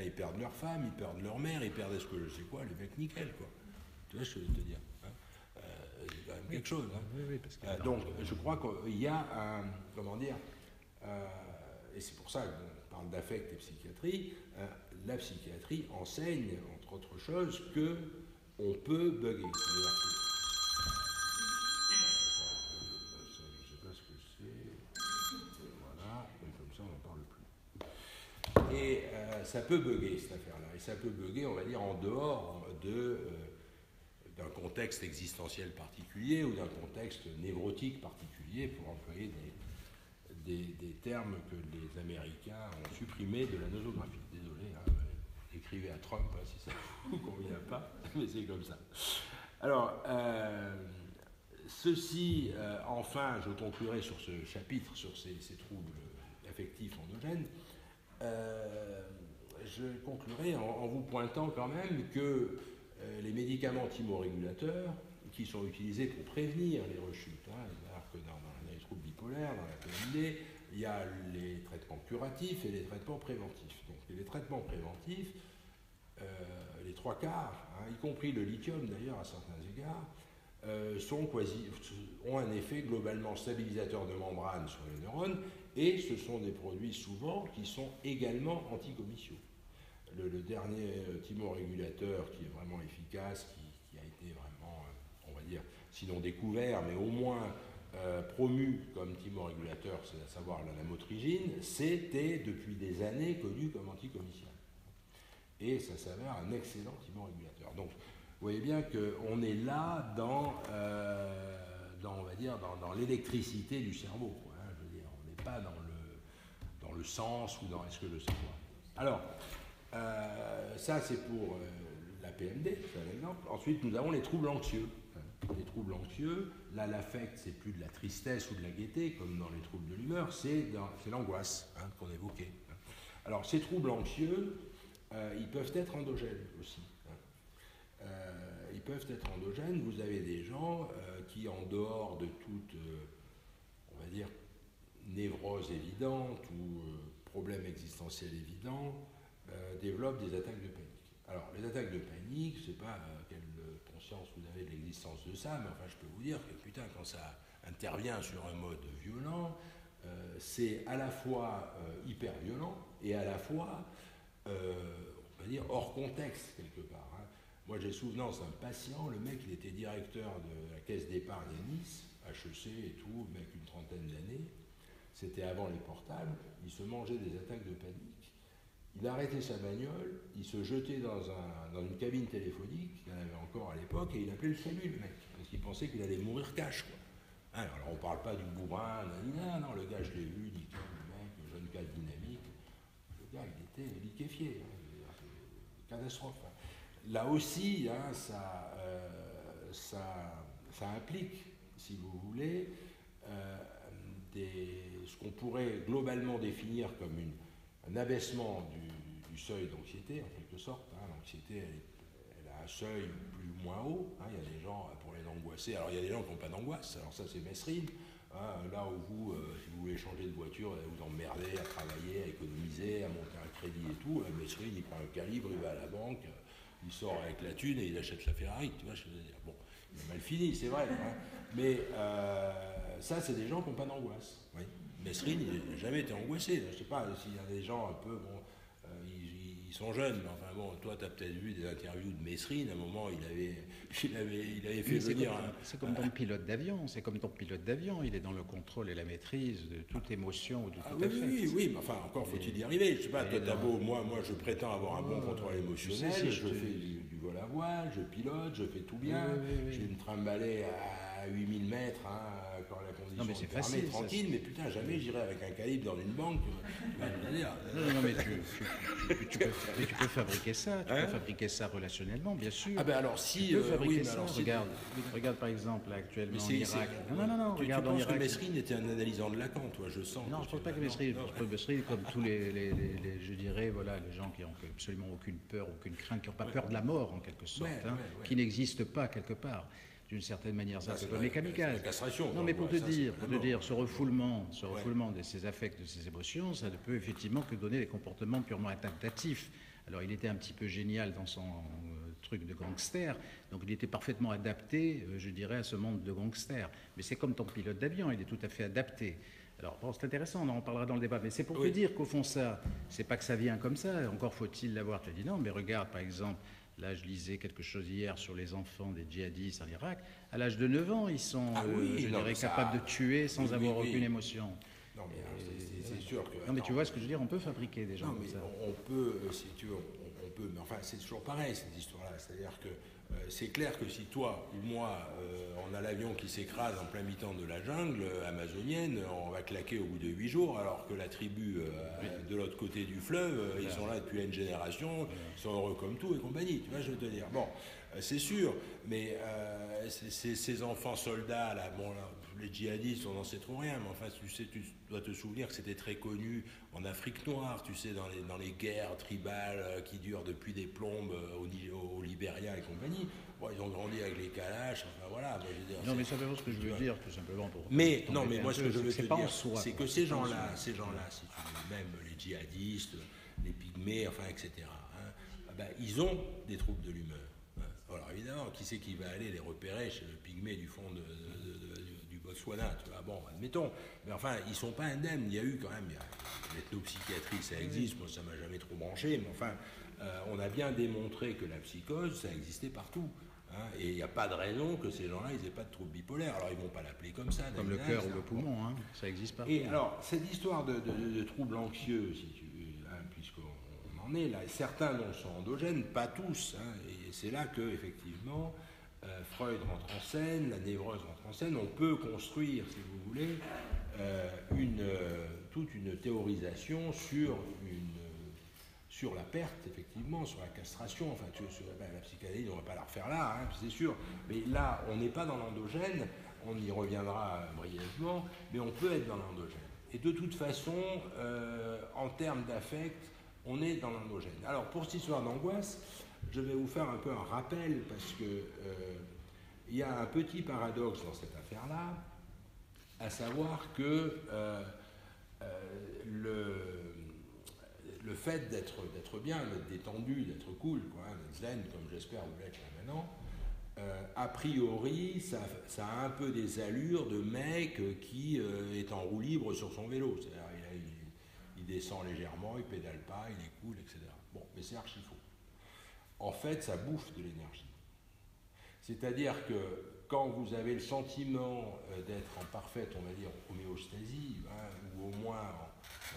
ils perdent leur femme, ils perdent leur mère, ils perdent je sais quoi, les mecs nickel, quoi. Tu vois ce que je veux te dire, c'est quand même quelque chose. Oui, parce que donc, je crois qu'il y a un, et c'est pour ça qu'on parle d'affect et psychiatrie, la psychiatrie enseigne, entre autres choses, qu'on peut bugger. C'est-à-dire que... Je ne sais pas ce que c'est. Voilà, et comme ça on n'en parle plus. Et ça peut bugger cette affaire-là. Et ça peut bugger, on va dire, en dehors d'un contexte existentiel particulier ou d'un contexte névrotique particulier, pour employer des termes que les Américains ont supprimés de la nosographie. Désolé, écrivez à Trump si ça ne vous convient pas, mais c'est comme ça. Alors, ceci, enfin, je conclurai sur ce chapitre, sur ces troubles affectifs endogènes. Je conclurai en vous pointant quand même que les médicaments thymorégulateurs qui sont utilisés pour prévenir les rechutes, alors que dans les troubles bipolaires, dans la PMD, il y a les traitements curatifs et les traitements préventifs. Donc les traitements préventifs, les trois quarts, y compris le lithium d'ailleurs à certains égards, ont un effet globalement stabilisateur de membrane sur les neurones, et ce sont des produits souvent qui sont également anticomiciaux. Le dernier thymorégulateur qui est vraiment efficace, qui a été vraiment, on va dire, sinon découvert, mais au moins promu comme thymorégulateur, c'est à savoir la lamotrigine, c'était depuis des années connu comme anticomicial. Et ça s'avère un excellent thymorégulateur. Donc, vous voyez bien qu'on est là dans on va dire, dans l'électricité du cerveau. Je veux dire, on n'est pas dans le sens ou dans est-ce que le savoir. Alors, ça c'est pour la PMD, c'est un exemple. Ensuite, nous avons les troubles anxieux. Les troubles anxieux, là l'affect, c'est plus de la tristesse ou de la gaieté, comme dans les troubles de l'humeur, c'est l'angoisse qu'on évoquait. Alors, ces troubles anxieux, ils peuvent être endogènes aussi. Ils peuvent être endogènes. Vous avez des gens qui, en dehors de toute, on va dire, névrose évidente ou problème existentiel évident, développent des attaques de panique. Alors, les attaques de panique, je ne sais pas quelle conscience vous avez de l'existence de ça, mais enfin, je peux vous dire que, putain, quand ça intervient sur un mode violent, c'est à la fois hyper violent et à la fois, on va dire, hors contexte, quelque part. Moi, j'ai souvenance d'un patient, le mec, il était directeur de la caisse d'épargne à Nice, HEC et tout, le mec, une trentaine d'années. C'était avant les portables. Il se mangeait des attaques de panique. Il arrêtait sa bagnole, il se jetait dans une cabine téléphonique, qu'il y en avait encore à l'époque, et il appelait le salut, le mec, parce qu'il pensait qu'il allait mourir cash, quoi. Alors, on ne parle pas du bourrin, non, le gars, je l'ai vu, nickel, le mec, le jeune gars dynamique. Le gars, il était liquéfié, catastrophe. Là aussi, ça implique, si vous voulez, ce qu'on pourrait globalement définir comme un abaissement du seuil d'anxiété, en quelque sorte. L'anxiété, elle a un seuil plus ou moins haut. Il y a des gens, pour les angoissés, alors il y a des gens qui n'ont pas d'angoisse, alors ça c'est Mesrine. Là où vous, si vous voulez changer de voiture, vous emmerdez à travailler, à économiser, à monter un crédit et tout, Mesrine, il prend un calibre, il va à la banque, il sort avec la thune et il achète la Ferrari, tu vois, je veux dire. Bon, il a mal fini, c'est vrai, mais ça, c'est des gens qui n'ont pas d'angoisse. Oui. Mesrine, il n'a jamais été angoissé. Je ne sais pas s'il y a des gens un peu, ils sont jeunes, mais enfin bon, toi, tu as peut-être vu des interviews de Mesrine, à un moment, il avait fait venir... C'est comme ton pilote d'avion, il est dans le contrôle et la maîtrise de toute émotion ou de tout affect. Oui, mais enfin, encore faut-il y arriver. Je ne sais pas, toi, t'as beau, moi, je prétends avoir un bon contrôle émotionnel, je fais du vol à voile, je pilote, je fais tout bien, je vais me trimballer à 8000 mètres, quand la condition est permet, tranquille, mais putain, jamais j'irai avec un calibre dans une banque. Non, mais tu peux fabriquer ça, tu peux fabriquer ça relationnellement, bien sûr. Ah ben alors si... Tu peux fabriquer ça, regarde par exemple là, actuellement en Irak. Non, regarde en Irak. Tu penses que Mesrine était un analysant de Lacan, toi, je sens. Non, je ne pense pas que Mesrine, comme tous les, je dirais, voilà, les gens qui n'ont absolument aucune peur, aucune crainte, qui n'ont pas peur de la mort en quelque sorte, qui n'existe pas quelque part. D'une certaine manière, ça, c'est comme les kamikazes. La castration. Non, mais pour te dire, ce refoulement de ces affects, de ces émotions, ça ne peut effectivement que donner des comportements purement adaptatifs. Alors, il était un petit peu génial dans son truc de gangster, donc il était parfaitement adapté, je dirais, à ce monde de gangster. Mais c'est comme ton pilote d'avion, il est tout à fait adapté. Alors, bon, c'est intéressant, on en parlera dans le débat, mais c'est pour te dire qu'au fond, ça, c'est pas que ça vient comme ça, encore faut-il l'avoir. Tu dis non, mais regarde, par exemple, là, je lisais quelque chose hier sur les enfants des djihadistes en Irak. À l'âge de 9 ans, ils sont, capables de tuer sans avoir aucune émotion. Non, mais c'est sûr que... Non, mais tu vois ce que je veux dire, on peut fabriquer des gens comme ça. On peut, si tu veux, on peut, mais enfin, c'est toujours pareil, cette histoire-là. C'est-à-dire que c'est clair que si toi ou moi, on a l'avion qui s'écrase en plein mi-temps de la jungle amazonienne, on va claquer au bout de 8 jours, alors que la tribu de l'autre côté du fleuve, ils sont là depuis une génération, ils sont heureux comme tout et compagnie, tu vois, je veux te dire. Bon, c'est sûr, mais ces enfants soldats, là, bon, là, les djihadistes, on n'en sait trop rien, mais enfin, tu sais, tu dois te souvenir que c'était très connu en Afrique noire, tu sais, dans les guerres tribales qui durent depuis des plombes au Libéria et compagnie. Bon, ils ont grandi avec les Kalash, enfin voilà. Mais je veux dire, non, mais simplement ce que je veux dire, tout simplement pour... Mais, non, mais moi, ce que je veux te dire, c'est que ces gens-là, si tu veux, même les djihadistes, les pygmées, enfin, etc., hein, ben, ils ont des troubles de l'humeur. Hein. Alors, évidemment, qui c'est qui va aller les repérer chez le pygmée du fond du Botswana, tu vois, bon, admettons. Mais enfin, ils ne sont pas indemnes. Il y a eu quand même, l'ethnopsychiatrie, ça existe, moi, ça ne m'a jamais trop branché, mais enfin, on a bien démontré que la psychose, ça existait partout. Hein, et il n'y a pas de raison que ces gens-là, ils n'aient pas de troubles bipolaires. Alors, ils ne vont pas l'appeler comme ça. Comme le cœur ou le poumon, hein, ça existe pas. Et alors, cette histoire de troubles anxieux, si tu veux, hein, puisqu'on en est là, certains dont sont endogènes, pas tous. Hein, et c'est là que, effectivement, Freud rentre en scène, la névrose rentre en scène. On peut construire, si vous voulez, toute une théorisation sur la perte, effectivement, sur la castration, enfin, sur la psychanalyse, on ne va pas la refaire là, hein, c'est sûr, mais là, on n'est pas dans l'endogène, on y reviendra brièvement, mais on peut être dans l'endogène. Et de toute façon, en termes d'affect, on est dans l'endogène. Alors, pour cette histoire d'angoisse, je vais vous faire un peu un rappel, parce que il y a un petit paradoxe dans cette affaire-là, à savoir que le fait d'être bien, d'être détendu, d'être cool, quoi, d'être zen, comme j'espère vous l'être là maintenant, a priori, ça a un peu des allures de mec qui est en roue libre sur son vélo. C'est-à-dire, il descend légèrement, il pédale pas, il est cool, etc. Bon, mais c'est archi faux. En fait, ça bouffe de l'énergie. C'est-à-dire que quand vous avez le sentiment d'être en parfaite, on va dire, homéostasie, hein, ou au moins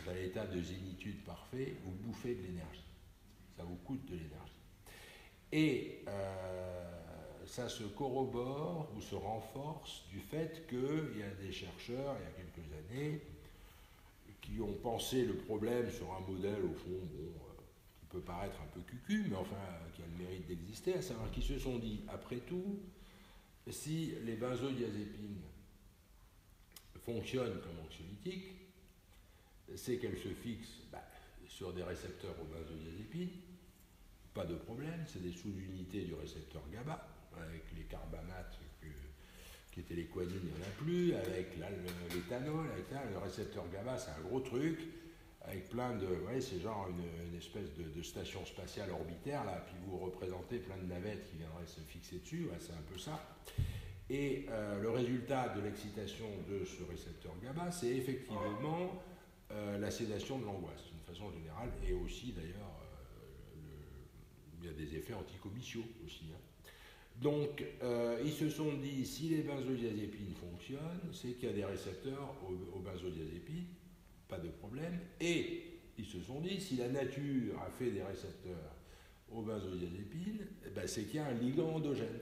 dans l'état de zénitude parfait, vous bouffez de l'énergie. Ça vous coûte de l'énergie. Et ça se corrobore ou se renforce du fait qu'il y a des chercheurs, il y a quelques années, qui ont pensé le problème sur un modèle, au fond, bon, qui peut paraître un peu cucu, mais enfin, qui a le mérite d'exister, à savoir qu'ils se sont dit, après tout, si les benzodiazépines fonctionnent comme anxiolytiques, c'est qu'elles se fixent sur des récepteurs aux benzodiazépines, pas de problème, c'est des sous-unités du récepteur GABA, avec les carbamates qui étaient les quanines, il n'y en a plus, avec l'éthanol, avec le récepteur GABA, c'est un gros truc, avec plein de... Vous voyez, c'est genre une espèce de station spatiale orbitaire, là, puis vous représentez plein de navettes qui viendraient se fixer dessus, ouais, c'est un peu ça. Et le résultat de l'excitation de ce récepteur GABA, c'est effectivement la sédation de l'angoisse, d'une façon générale, et aussi, d'ailleurs, il y a des effets anticommissaux aussi. Hein. Donc, ils se sont dit, si les benzodiazépines fonctionnent, c'est qu'il y a des récepteurs aux benzodiazépines, pas de problème. Et ils se sont dit, si la nature a fait des récepteurs aux benzodiazépines, c'est qu'il y a un ligand endogène.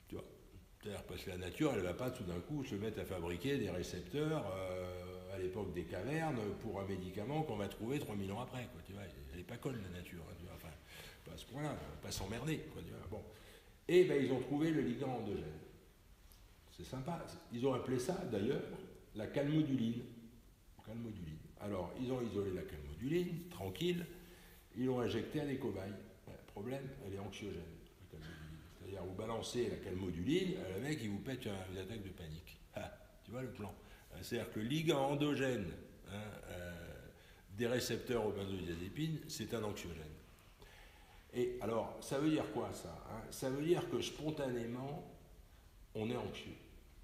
Tu vois, c'est-à-dire parce que la nature, elle ne va pas tout d'un coup se mettre à fabriquer des récepteurs à l'époque des cavernes pour un médicament qu'on va trouver 3000 ans après. Quoi, tu vois, elle n'est pas conne, la nature. Hein, tu vois, enfin, pas à ce point-là, on ne va pas s'emmerder. Quoi, tu vois, bon. Et ils ont trouvé le ligand endogène. C'est sympa. Ils ont appelé ça, d'ailleurs, la calmoduline. Alors, ils ont isolé la calmoduline, tranquille, ils l'ont injectée à des cobayes. Le problème, elle est anxiogène, la calmoduline. C'est-à-dire, vous balancez la calmoduline, le mec, il vous pète une attaque de panique. Ah, tu vois le plan. C'est-à-dire que le ligand endogène des récepteurs aux benzodiazépines, c'est un anxiogène. Et alors, ça veut dire quoi, ça, hein? Ça veut dire que spontanément, on est anxieux.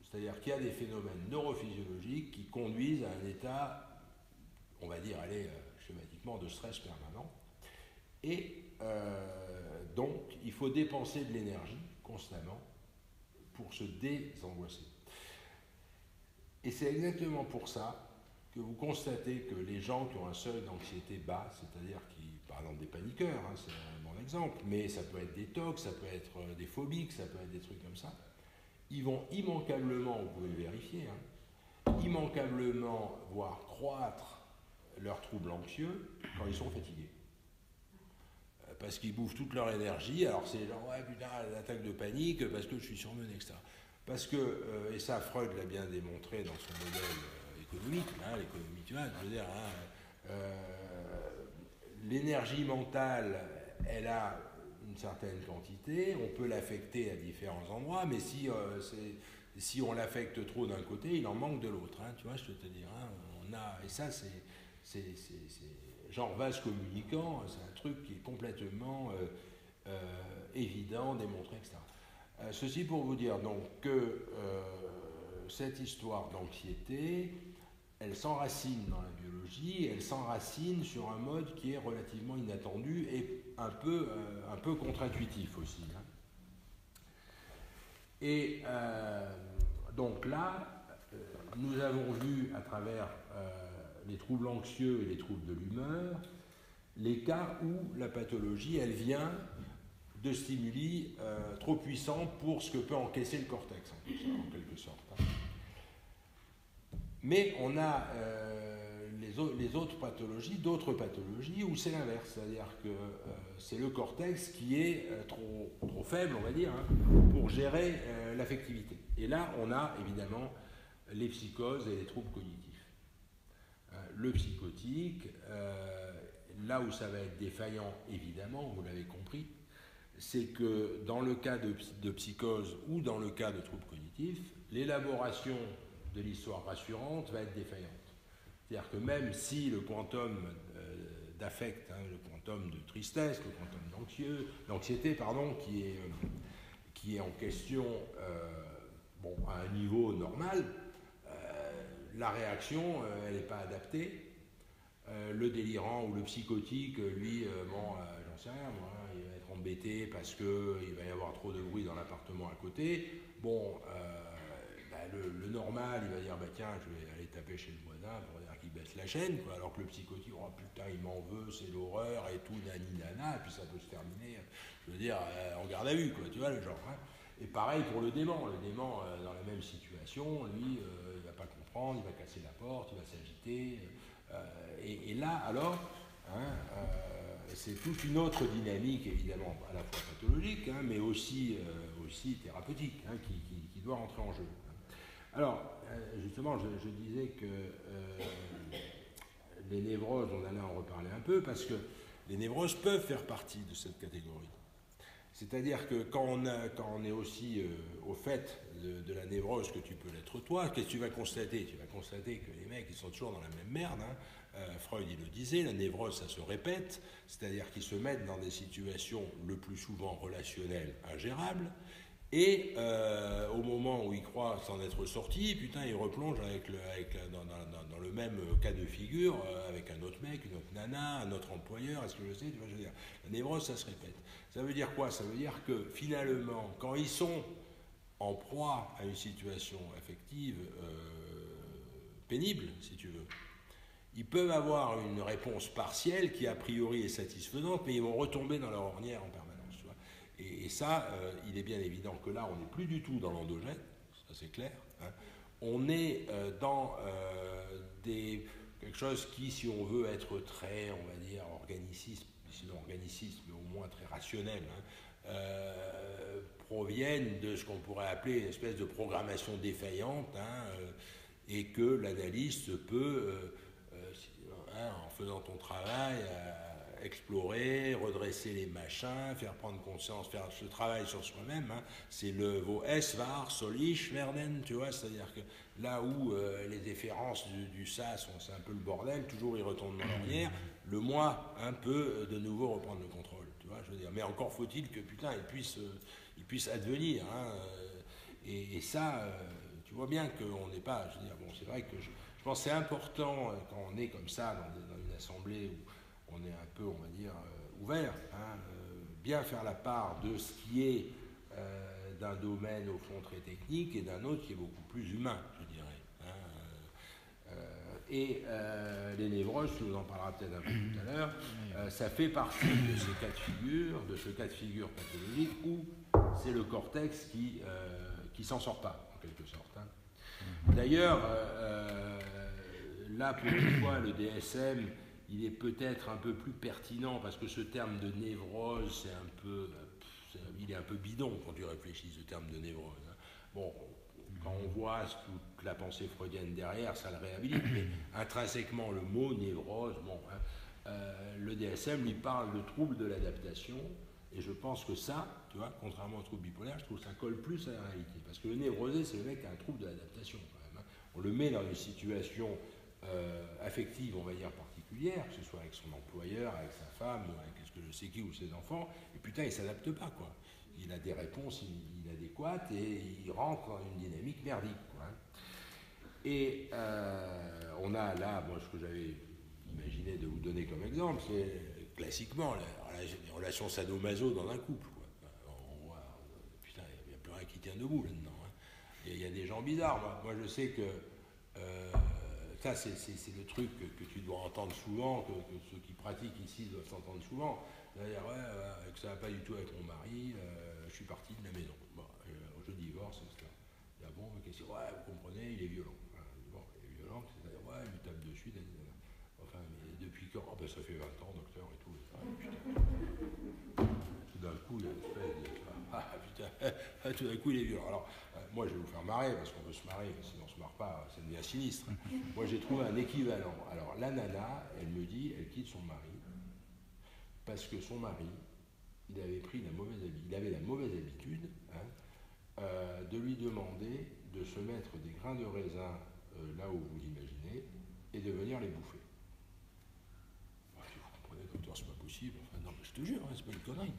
C'est-à-dire qu'il y a des phénomènes neurophysiologiques qui conduisent à un état, on va dire, schématiquement, de stress permanent. Et donc, il faut dépenser de l'énergie constamment pour se désangoisser. Et c'est exactement pour ça que vous constatez que les gens qui ont un seuil d'anxiété bas, c'est-à-dire qui, par exemple, des paniqueurs, hein, c'est un bon exemple, mais ça peut être des tocs, ça peut être des phobiques, ça peut être des trucs comme ça, ils vont immanquablement, vous pouvez le vérifier, hein, immanquablement voir croître leurs troubles anxieux quand ils sont fatigués. Parce qu'ils bouffent toute leur énergie, alors c'est genre, ouais putain, l'attaque de panique, parce que je suis surmené, etc. Parce que, et ça Freud l'a bien démontré dans son modèle économique, hein, l'économie, tu vois, je veux dire, hein, l'énergie mentale, elle a une certaine quantité, on peut l'affecter à différents endroits, mais si on l'affecte trop d'un côté, il en manque de l'autre, hein, tu vois, je peux te dire, hein, et ça, c'est genre vase communicant, c'est un truc qui est complètement évident, démontré, etc. Ceci pour vous dire donc que cette histoire d'anxiété, elle s'enracine dans la biologie, elle s'enracine sur un mode qui est relativement inattendu et un peu contre-intuitif aussi. Hein. Et donc là, nous avons vu à travers les troubles anxieux et les troubles de l'humeur, les cas où la pathologie, elle vient de stimuli trop puissants pour ce que peut encaisser le cortex, en quelque sorte. Hein. Mais on a les autres pathologies, d'autres pathologies où c'est l'inverse, c'est-à-dire que c'est le cortex qui est trop faible, on va dire, hein, pour gérer l'affectivité. Et là, on a évidemment les psychoses et les troubles cognitifs. Le psychotique, là où ça va être défaillant, évidemment, vous l'avez compris, c'est que dans le cas de psychose ou dans le cas de troubles cognitifs, l'élaboration de l'histoire rassurante va être défaillante. C'est-à-dire que même si le quantum d'affect, hein, le quantum de tristesse, le quantum d'anxiété, qui est en question à un niveau normal, la réaction, elle n'est pas adaptée. Le délirant ou le psychotique, lui, j'en sais rien, moi, il va être embêté parce qu'il va y avoir trop de bruit dans l'appartement à côté. Le normal, il va dire, tiens, je vais aller taper chez le voisin pour dire qu'il baisse la chaîne, quoi, alors que le psychotique, oh putain, il m'en veut, c'est l'horreur et tout, nani nana, et puis ça peut se terminer, je veux dire, en garde à vue, quoi, tu vois, le genre. Hein. Et pareil pour le dément. Le dément, dans la même situation, lui, il va pas comprendre, il va casser la porte, il va s'agiter. Et là, alors, hein, c'est toute une autre dynamique, évidemment, à la fois pathologique, hein, mais aussi thérapeutique, hein, qui doit rentrer en jeu. Alors, justement, je disais que les névroses, on allait en reparler un peu, parce que les névroses peuvent faire partie de cette catégorie. C'est-à-dire que quand on est aussi au fait de la névrose que tu peux l'être toi, qu'est-ce que tu vas constater ? Tu vas constater que les mecs, ils sont toujours dans la même merde. Hein. Freud, il le disait, la névrose, ça se répète, c'est-à-dire qu'ils se mettent dans des situations le plus souvent relationnelles ingérables, et au moment où ils croient s'en être sortis, putain, ils replongent dans le même cas de figure, avec un autre mec, une autre nana, un autre employeur, est-ce que je sais, tu vois, je veux dire, la névrose, ça se répète. Ça veut dire quoi ? Ça veut dire que finalement, quand ils sont en proie à une situation affective pénible, si tu veux, ils peuvent avoir une réponse partielle qui a priori est satisfaisante, mais ils vont retomber dans leur ornière en permanence. Tu vois. Et ça, il est bien évident que là, on n'est plus du tout dans l'endogène, ça c'est clair. Hein. On est dans quelque chose qui, si on veut être très, on va dire, sinon organicisme, mais au moins très rationnel, hein, proviennent de ce qu'on pourrait appeler une espèce de programmation défaillante, hein, et que l'analyste peut, en faisant ton travail, explorer, redresser les machins, faire prendre conscience, faire ce travail sur soi-même. Hein, c'est vos S, var, solish, werden, tu vois, c'est-à-dire que là où les différences du ça, c'est un peu le bordel, toujours ils retombent dans l'ornière, le moi, un peu, de nouveau reprendre le contrôle, tu vois, je veux dire. Mais encore faut-il que, putain, il puisse advenir, hein, et ça, tu vois bien qu'on n'est pas, je veux dire, bon, c'est vrai que je pense que c'est important, quand on est comme ça, dans une assemblée où on est un peu, on va dire, ouvert, hein, bien faire la part de ce qui est d'un domaine au fond très technique et d'un autre qui est beaucoup plus humain, je dirais. Hein, et les névroses, tu nous en parleras peut-être un peu tout à l'heure, ça fait partie de ces cas de figure, de ce cas de figure pathologique où c'est le cortex qui s'en sort pas, en quelque sorte. Hein. D'ailleurs, là, pour une fois, le DSM, il est peut-être un peu plus pertinent parce que ce terme de névrose, il est un peu bidon quand tu réfléchis, ce terme de névrose. Hein. Bon, Quand on voit toute la pensée freudienne derrière, ça le réhabilite. Mais intrinsèquement, le mot névrose, bon, hein, le DSM lui parle de trouble de l'adaptation. Et je pense que ça, tu vois, contrairement au trouble bipolaire, je trouve que ça colle plus à la réalité. Parce que le névrosé, c'est le mec qui a un trouble de l'adaptation, quand même, hein. On le met dans une situation affective, on va dire, particulière, que ce soit avec son employeur, avec sa femme, ou avec ce que je sais qui, ou ses enfants, et putain, il s'adapte pas, quoi. Il a des réponses inadéquates et il rentre dans une dynamique merdique, quoi. Et on a là, moi, ce que j'avais imaginé de vous donner comme exemple, c'est classiquement les relations sadomaso dans un couple, quoi. On voit, putain, il n'y a plus rien qui tient debout là-dedans, hein. Il y a des gens bizarres. Moi je sais que ça, c'est le truc que tu dois entendre souvent, que ceux qui pratiquent ici doivent entendre souvent. C'est-à-dire, que ça ne va pas du tout avec mon mari, je suis parti de la maison. Bon, je divorce, etc. Il y a bon, qu'est-ce que vous comprenez, il est violent. Bon, il est violent, c'est-à-dire, il me tape dessus, enfin, mais depuis quand? Oh, ben, ça fait 20 ans, docteur, et tout. Putain. Tout d'un coup, il y a une espèce de. Putain, tout d'un coup, il est violent. Alors, moi, je vais vous faire marrer, parce qu'on veut se marrer, mais sinon on ne se marre pas, ça devient sinistre. Moi, j'ai trouvé un équivalent. Alors, la nana, elle me dit, elle quitte son mari, parce que son mari, il avait la mauvaise habitude, hein, de lui demander de se mettre des grains de raisin là où vous l'imaginez, et de venir les bouffer. Vous comprenez, docteur, c'est pas possible. Enfin, non, mais je te jure, hein, c'est pas une connerie.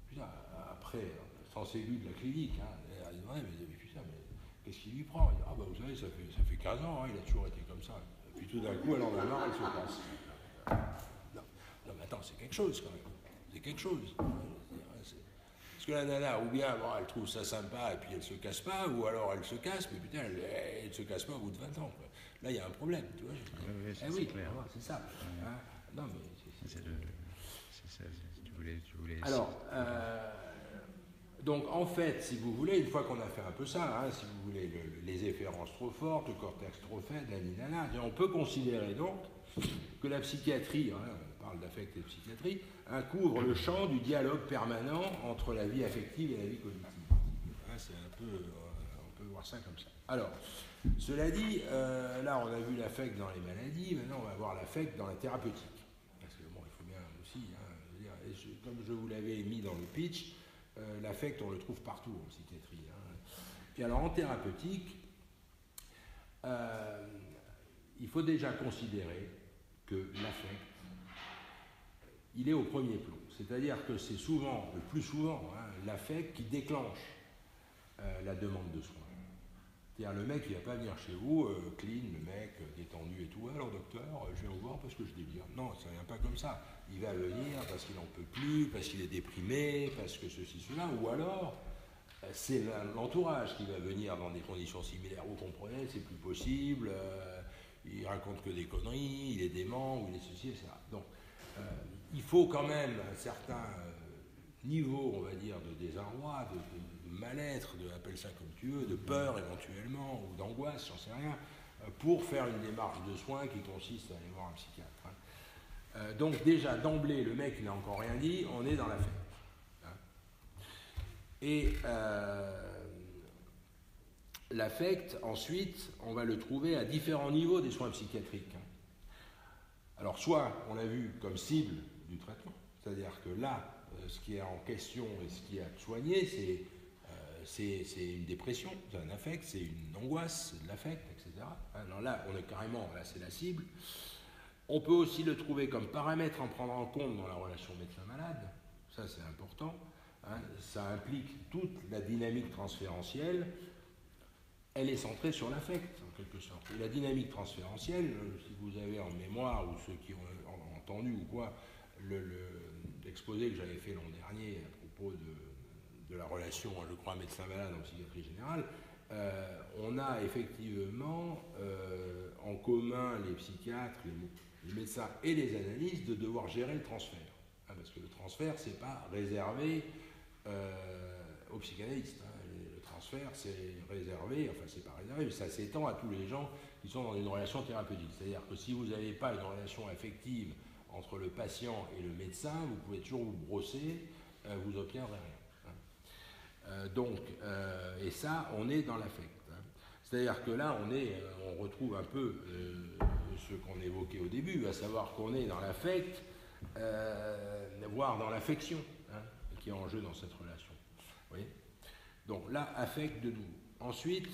Putain, après, sans aigu de la clinique, hein, elle dit, ouais, mais putain, mais qu'est-ce qu'il lui prend? Il dit, ah bah vous savez, ça fait 15 ans, hein, il a toujours été comme ça. Et puis tout d'un coup, elle en a marre, elle se casse. Non, mais attends, c'est quelque chose quand même. C'est quelque chose. Parce que la nana, ou bien bon, elle trouve ça sympa et puis elle se casse pas, ou alors elle se casse, mais putain, elle se casse pas au bout de 20 ans, quoi. Là, il y a un problème, tu vois. Oui, clair. C'est ça. Hein, non, mais c'est ça. Tu voulais. Alors, donc en fait, si vous voulez, une fois qu'on a fait un peu ça, hein, si vous voulez, les efférences trop fortes, le cortex trop faible, la ninana, on peut considérer donc que la psychiatrie, hein, on parle d'affect et de psychiatrie, hein, couvre le champ du dialogue permanent entre la vie affective et la vie cognitive. Hein, c'est un peu, on peut voir ça comme ça. Alors, cela dit, là on a vu l'affect dans les maladies, maintenant on va voir l'affect dans la thérapeutique. Parce que bon, il faut bien aussi, hein, comme je vous l'avais mis dans le pitch, l'affect on le trouve partout en psychiatrie. Hein. Et alors en thérapeutique, il faut déjà considérer que l'affect, il est au premier plan. C'est-à-dire que c'est souvent, le plus souvent, hein, l'affect qui déclenche la demande de soins. C'est-à-dire le mec, il ne va pas venir chez vous, clean, le mec, détendu et tout. Alors docteur, je viens vous voir parce que je délire. Non, ça ne vient pas comme ça. Il va venir parce qu'il n'en peut plus, parce qu'il est déprimé, parce que ceci, cela. Ou alors, c'est l'entourage qui va venir dans des conditions similaires. Vous comprenez, c'est plus possible, il raconte que des conneries, il est dément, ou il est ceci, etc. Donc, il faut quand même un certain niveau, on va dire, de désarroi, de mal-être, appelle ça comme tu veux, de peur éventuellement, ou d'angoisse, j'en sais rien, pour faire une démarche de soins qui consiste à aller voir un psychiatre. Hein. Donc déjà, d'emblée, le mec n'a encore rien dit, on est dans l'affect. Hein. Et l'affect, ensuite, on va le trouver à différents niveaux des soins psychiatriques. Hein. Alors soit, on l'a vu comme cible du traitement, c'est-à-dire que là, ce qui est en question et ce qui est à soigner, c'est une dépression, c'est un affect, c'est une angoisse, c'est de l'affect, etc. Alors là, on est carrément, là c'est la cible. On peut aussi le trouver comme paramètre à prendre en compte dans la relation médecin-malade, ça c'est important. Hein. Ça implique toute la dynamique transférentielle, elle est centrée sur l'affect, en quelque sorte. Et la dynamique transférentielle, si vous avez en mémoire, ou ceux qui ont entendu ou quoi, l'exposé que j'avais fait l'an dernier à propos de la relation, je crois, médecin-malade en psychiatrie générale, on a effectivement en commun les psychiatres, les médecins et les analystes de devoir gérer le transfert. Hein, parce que le transfert, c'est pas réservé aux psychanalystes. Hein. Le transfert, c'est réservé, enfin c'est pas réservé, mais ça s'étend à tous les gens qui sont dans une relation thérapeutique. C'est-à-dire que si vous n'avez pas une relation affective entre le patient et le médecin, vous pouvez toujours vous brosser, vous n'obtiendrez rien. Et ça, on est dans l'affect. Hein. C'est-à-dire que là, on retrouve un peu ce qu'on évoquait au début, à savoir qu'on est dans l'affect, voire dans l'affection, hein, qui est en jeu dans cette relation. Vous voyez ? Donc là, affect de nous. Ensuite,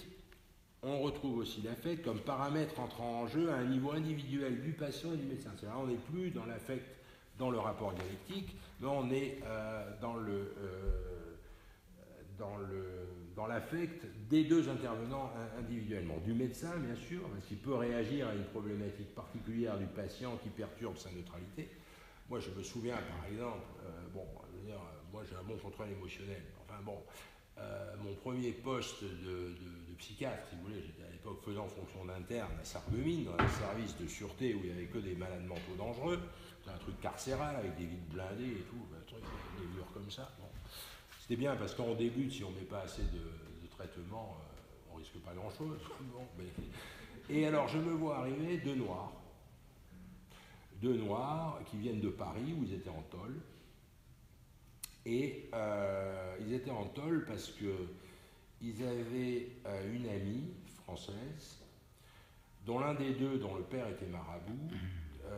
on retrouve aussi l'affect comme paramètre entrant en jeu à un niveau individuel du patient et du médecin. C'est-à-dire on n'est plus dans l'affect, dans le rapport dialectique, mais on est dans l'affect des deux intervenants individuellement. Du médecin, bien sûr, parce qu'il peut réagir à une problématique particulière du patient qui perturbe sa neutralité. Moi, je me souviens, par exemple, moi j'ai un bon contrôle émotionnel. Enfin bon, mon premier poste de psychiatre, si vous voulez, j'étais à l'époque faisant fonction d'interne à Sarreguemines, dans un service de sûreté où il n'y avait que des malades mentaux dangereux. C'était un truc carcéral avec des vides blindées et tout, un truc, des murs comme ça. Bon. C'était bien parce qu'en débute, si on ne met pas assez de traitement, on ne risque pas grand-chose. Bon, et alors, je me vois arriver deux Noirs qui viennent de Paris, où ils étaient en tôle. Et ils étaient en tôle parce qu'ils avaient une amie française, dont l'un des deux, dont le père était marabout,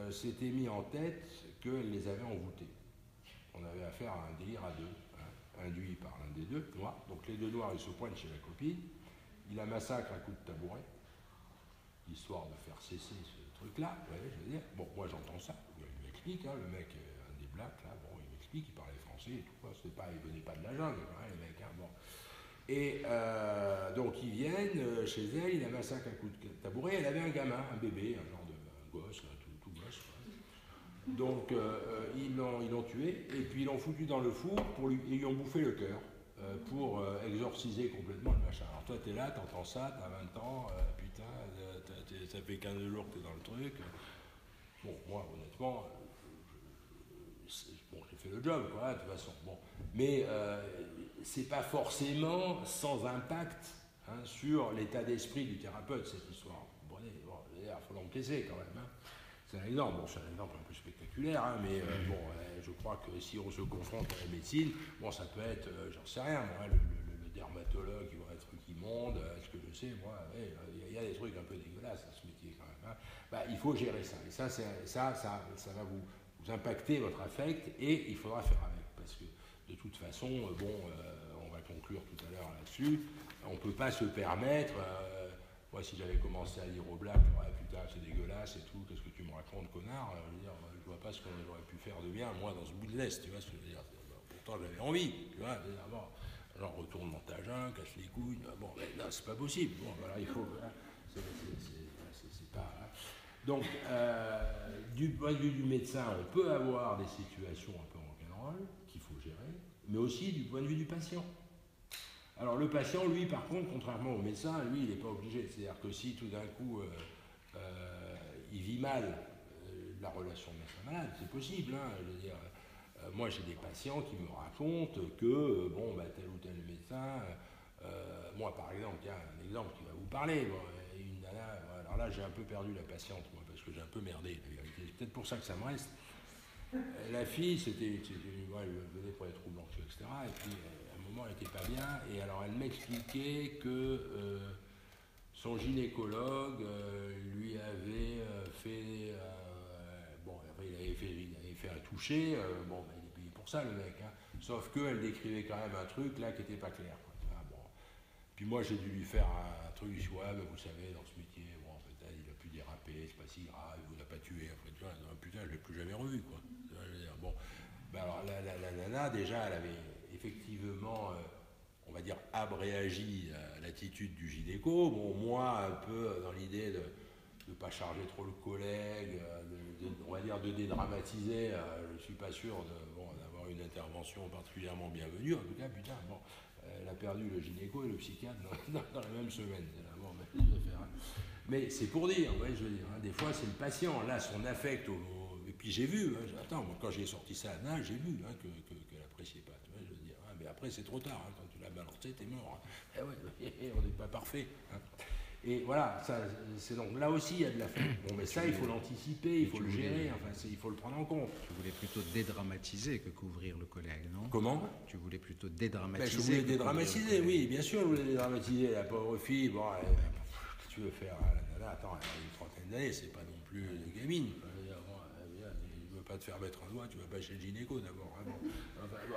s'était mis en tête qu'elle les avait envoûtés. On avait affaire à un délire à deux, hein, induit par l'un des deux, Noirs. Donc les deux Noirs, ils se pointent chez la copine, il la massacre à coups de tabouret, histoire de faire cesser ce truc-là, vous voyez, je veux dire. Bon, moi j'entends ça, il m'explique, hein, le mec, un des blacks, là, bon, il m'explique, il parlait français et tout, quoi, il venait pas de la jungle, hein, les mecs, hein, bon. Et donc ils viennent chez elle, il la massacre à coups de tabouret, elle avait un gamin, un bébé, un genre de gosse, là, tout gosse, quoi. Donc ils l'ont tué, et puis ils l'ont foutu dans le four, et ils lui ont bouffé le cœur, pour exorciser complètement le machin. Alors toi t'es là, t'entends ça, t'as 20 ans, putain, ça fait 15 jours que t'es dans le truc. Bon, moi honnêtement, j'ai fait le job, quoi, de toute façon. Bon. Mais c'est pas forcément sans impact, hein, sur l'état d'esprit du thérapeute, cette histoire. Bon, il faut l'encaisser quand même. Hein. C'est un exemple, bon, c'est un exemple un peu spectaculaire, hein, mais je crois que si on se confronte à la médecine, bon, ça peut être, j'en sais rien, moi, le dermatologue, il voit un truc immonde, est-ce que je sais, moi, il y a des trucs un peu dégueulasses dans ce métier quand même. Hein. Bah, il faut gérer ça, et ça va vous impacter votre affect, et il faudra faire avec, parce que de toute façon, on va conclure tout à l'heure là-dessus, on ne peut pas se permettre... moi, si j'avais commencé à dire au black, putain, c'est dégueulasse et tout, qu'est-ce que tu me racontes, connard, je veux dire, je vois pas ce qu'on aurait pu faire de bien, moi, dans ce bout de l'Est, tu vois ce que je veux dire. Pourtant, j'avais envie, tu vois, genre, retourne dans ta jungle, casse les couilles, bon, non, c'est pas possible. Bon, voilà, il faut, c'est pas... Hein. Donc, du point de vue du médecin, on peut avoir des situations un peu rock'n'roll qu'il faut gérer, mais aussi du point de vue du patient. Alors le patient, lui, par contre, contrairement au médecin, lui, il n'est pas obligé. C'est-à-dire que si tout d'un coup, il vit mal la relation médecin-malade, c'est possible. Hein, je veux dire, moi, j'ai des patients qui me racontent que, tel ou tel médecin... moi, par exemple, tiens, un exemple qui va vous parler. Une nana, alors là, j'ai un peu perdu la patiente, moi, parce que j'ai un peu merdé, la vérité. C'est peut-être pour ça que ça me reste. La fille, elle venait pour les troubles anxieux, etc. Et puis, elle n'était pas bien, et alors elle m'expliquait que son gynécologue lui avait fait, il avait fait un toucher, il est payé pour ça le mec, hein. Sauf qu'elle décrivait quand même un truc là qui n'était pas clair, quoi. Puis moi j'ai dû lui faire un truc, je dis ouais, vous savez, dans ce métier, peut-être il a pu déraper, c'est pas si grave, il vous a pas tué, putain, je l'ai plus jamais revu, quoi. Alors la nana, déjà, elle avait effectivement, on va dire, réagi à l'attitude du gynéco. Bon, moi, un peu dans l'idée de ne pas charger trop le collègue, on va dire de dédramatiser, je ne suis pas sûr d'avoir une intervention particulièrement bienvenue. En tout cas, putain, elle a perdu le gynéco et le psychiatre dans la même semaine. Mais c'est pour dire, ouais, je veux dire, hein, des fois, c'est le patient, là, son affect et puis j'ai vu, hein, attends, moi, quand j'ai sorti ça à Anna, j'ai vu hein, qu'elle n'appréciait pas. Tu vois, je veux dire, hein, mais après, c'est trop tard. Hein, quand tu l'as balancé, t'es mort. Hein. Eh ouais, on n'est pas parfait. Hein. Et voilà, c'est donc là aussi il y a de l'affect. Bon, mais ça, il faut l'anticiper, il faut le gérer, enfin, il faut le prendre en compte. Tu voulais plutôt dédramatiser que couvrir le collègue, non? Comment? Tu voulais plutôt dédramatiser. Je voulais dédramatiser, oui, bien sûr, je voulais dédramatiser. La pauvre fille, bon, qu'est-ce que tu veux faire? Attends, elle a une trentaine d'années, c'est pas non plus une gamine. Je veux pas te faire mettre un doigt, tu vas pas chez le gynéco d'abord. Hein, bon. Enfin, bon.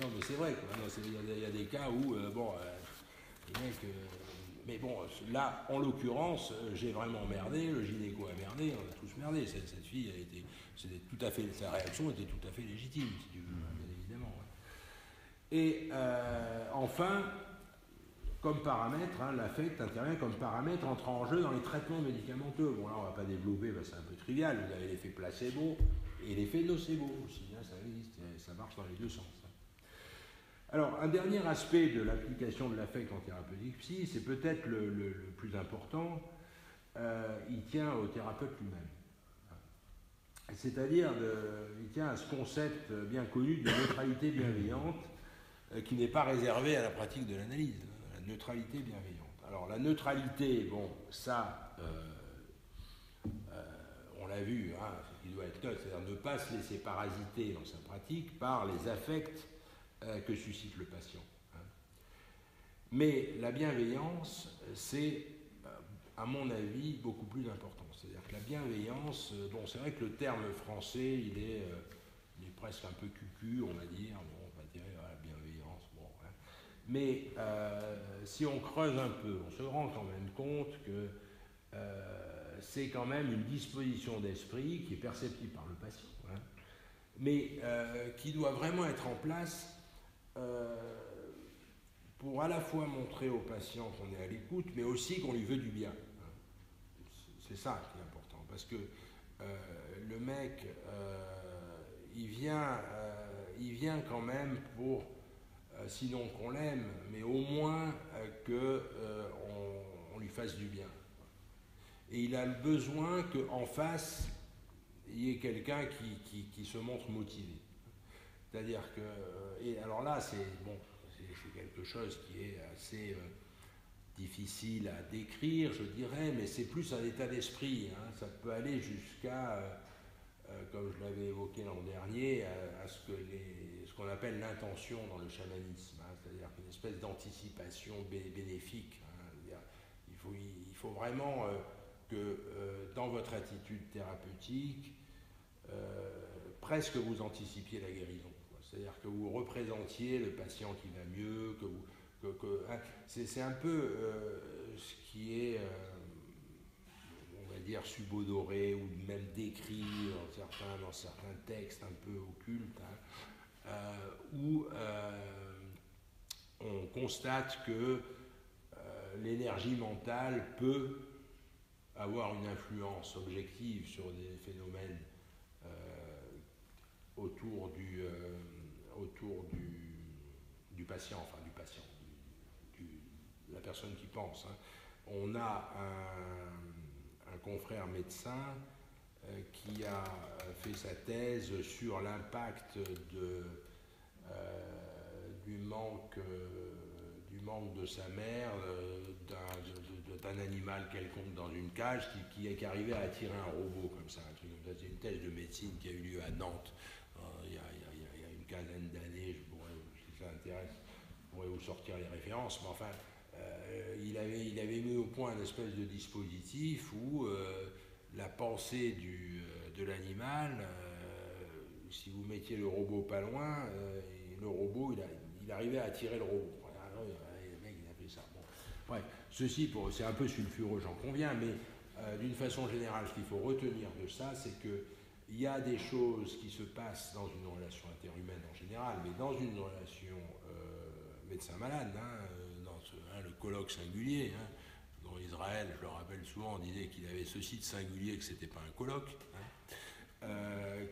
Non, mais c'est vrai, quoi. Il y a des cas où, les mecs. Mais bon, là, en l'occurrence, j'ai vraiment merdé, le gynéco a merdé, on a tous merdé. Cette fille a été. Sa réaction était tout à fait légitime, si tu veux, bien évidemment. Ouais. Et enfin, comme paramètre, hein, l'affect intervient comme paramètre entrant en jeu dans les traitements médicamenteux. Bon, là, on ne va pas développer, c'est un peu trivial. Vous avez l'effet placebo et l'effet nocebo aussi. Hein, ça existe, ça marche dans les deux sens. Alors, un dernier aspect de l'application de l'affect en thérapeutique psy, c'est peut-être le plus important, il tient au thérapeute lui-même. C'est-à-dire, il tient à ce concept bien connu de neutralité bienveillante qui n'est pas réservé à la pratique de l'analyse, la neutralité bienveillante. Alors, la neutralité, bon, ça, on l'a vu, hein, ce qui doit être neutre, c'est-à-dire ne pas se laisser parasiter dans sa pratique par les affects que suscite le patient. Hein. Mais la bienveillance, c'est, à mon avis, beaucoup plus important. C'est-à-dire que la bienveillance, bon, c'est vrai que le terme français, il est presque un peu cucu, on va dire, bon, on va dire, voilà, bienveillance, bon. Hein. Mais si on creuse un peu, on se rend quand même compte que c'est quand même une disposition d'esprit qui est perceptible par le patient, hein, mais qui doit vraiment être en place pour à la fois montrer au patient qu'on est à l'écoute, mais aussi qu'on lui veut du bien. C'est ça qui est important, parce que le mec, il vient quand même pour, sinon qu'on l'aime, mais au moins qu'on lui fasse du bien. Et il a le besoin qu'en face, il y ait quelqu'un qui se montre motivé. C'est-à-dire que, et alors là, c'est quelque chose qui est assez difficile à décrire, je dirais, mais c'est plus un état d'esprit. Hein. Ça peut aller jusqu'à, comme je l'avais évoqué l'an dernier, à ce qu'on appelle l'intention dans le chamanisme, hein. C'est-à-dire une espèce d'anticipation bénéfique. Hein. Il faut vraiment que dans votre attitude thérapeutique, presque vous anticipiez la guérison. C'est-à-dire que vous représentiez le patient qui va mieux, hein, c'est un peu ce qui est, on va dire, subodoré ou même décrit dans certains textes un peu occultes, hein, où on constate que l'énergie mentale peut avoir une influence objective sur des phénomènes autour du patient, enfin du patient, de la personne qui pense. Hein. On a un confrère médecin qui a fait sa thèse sur l'impact du manque de sa mère, d'un animal quelconque dans une cage qui arrivait à attirer un robot comme ça, un truc comme ça. C'est une thèse de médecine qui a eu lieu à Nantes il y a une quinzaine d'années. Si ça intéresse, je pourrais vous sortir les références, mais enfin, il avait mis au point une espèce de dispositif où la pensée de l'animal, si vous mettiez le robot pas loin, le robot, il arrivait à attirer le robot. Le mec, il a fait ça. Bon. Bref, ceci, c'est un peu sulfureux, j'en conviens, mais d'une façon générale, ce qu'il faut retenir de ça, c'est qu'il y a des choses qui se passent dans une relation interhumaine en général, mais dans une relation médecin-malade, hein, le colloque singulier, hein, dont Israël, je le rappelle souvent, disait qu'il avait ceci de singulier, que ce n'était pas un colloque, hein,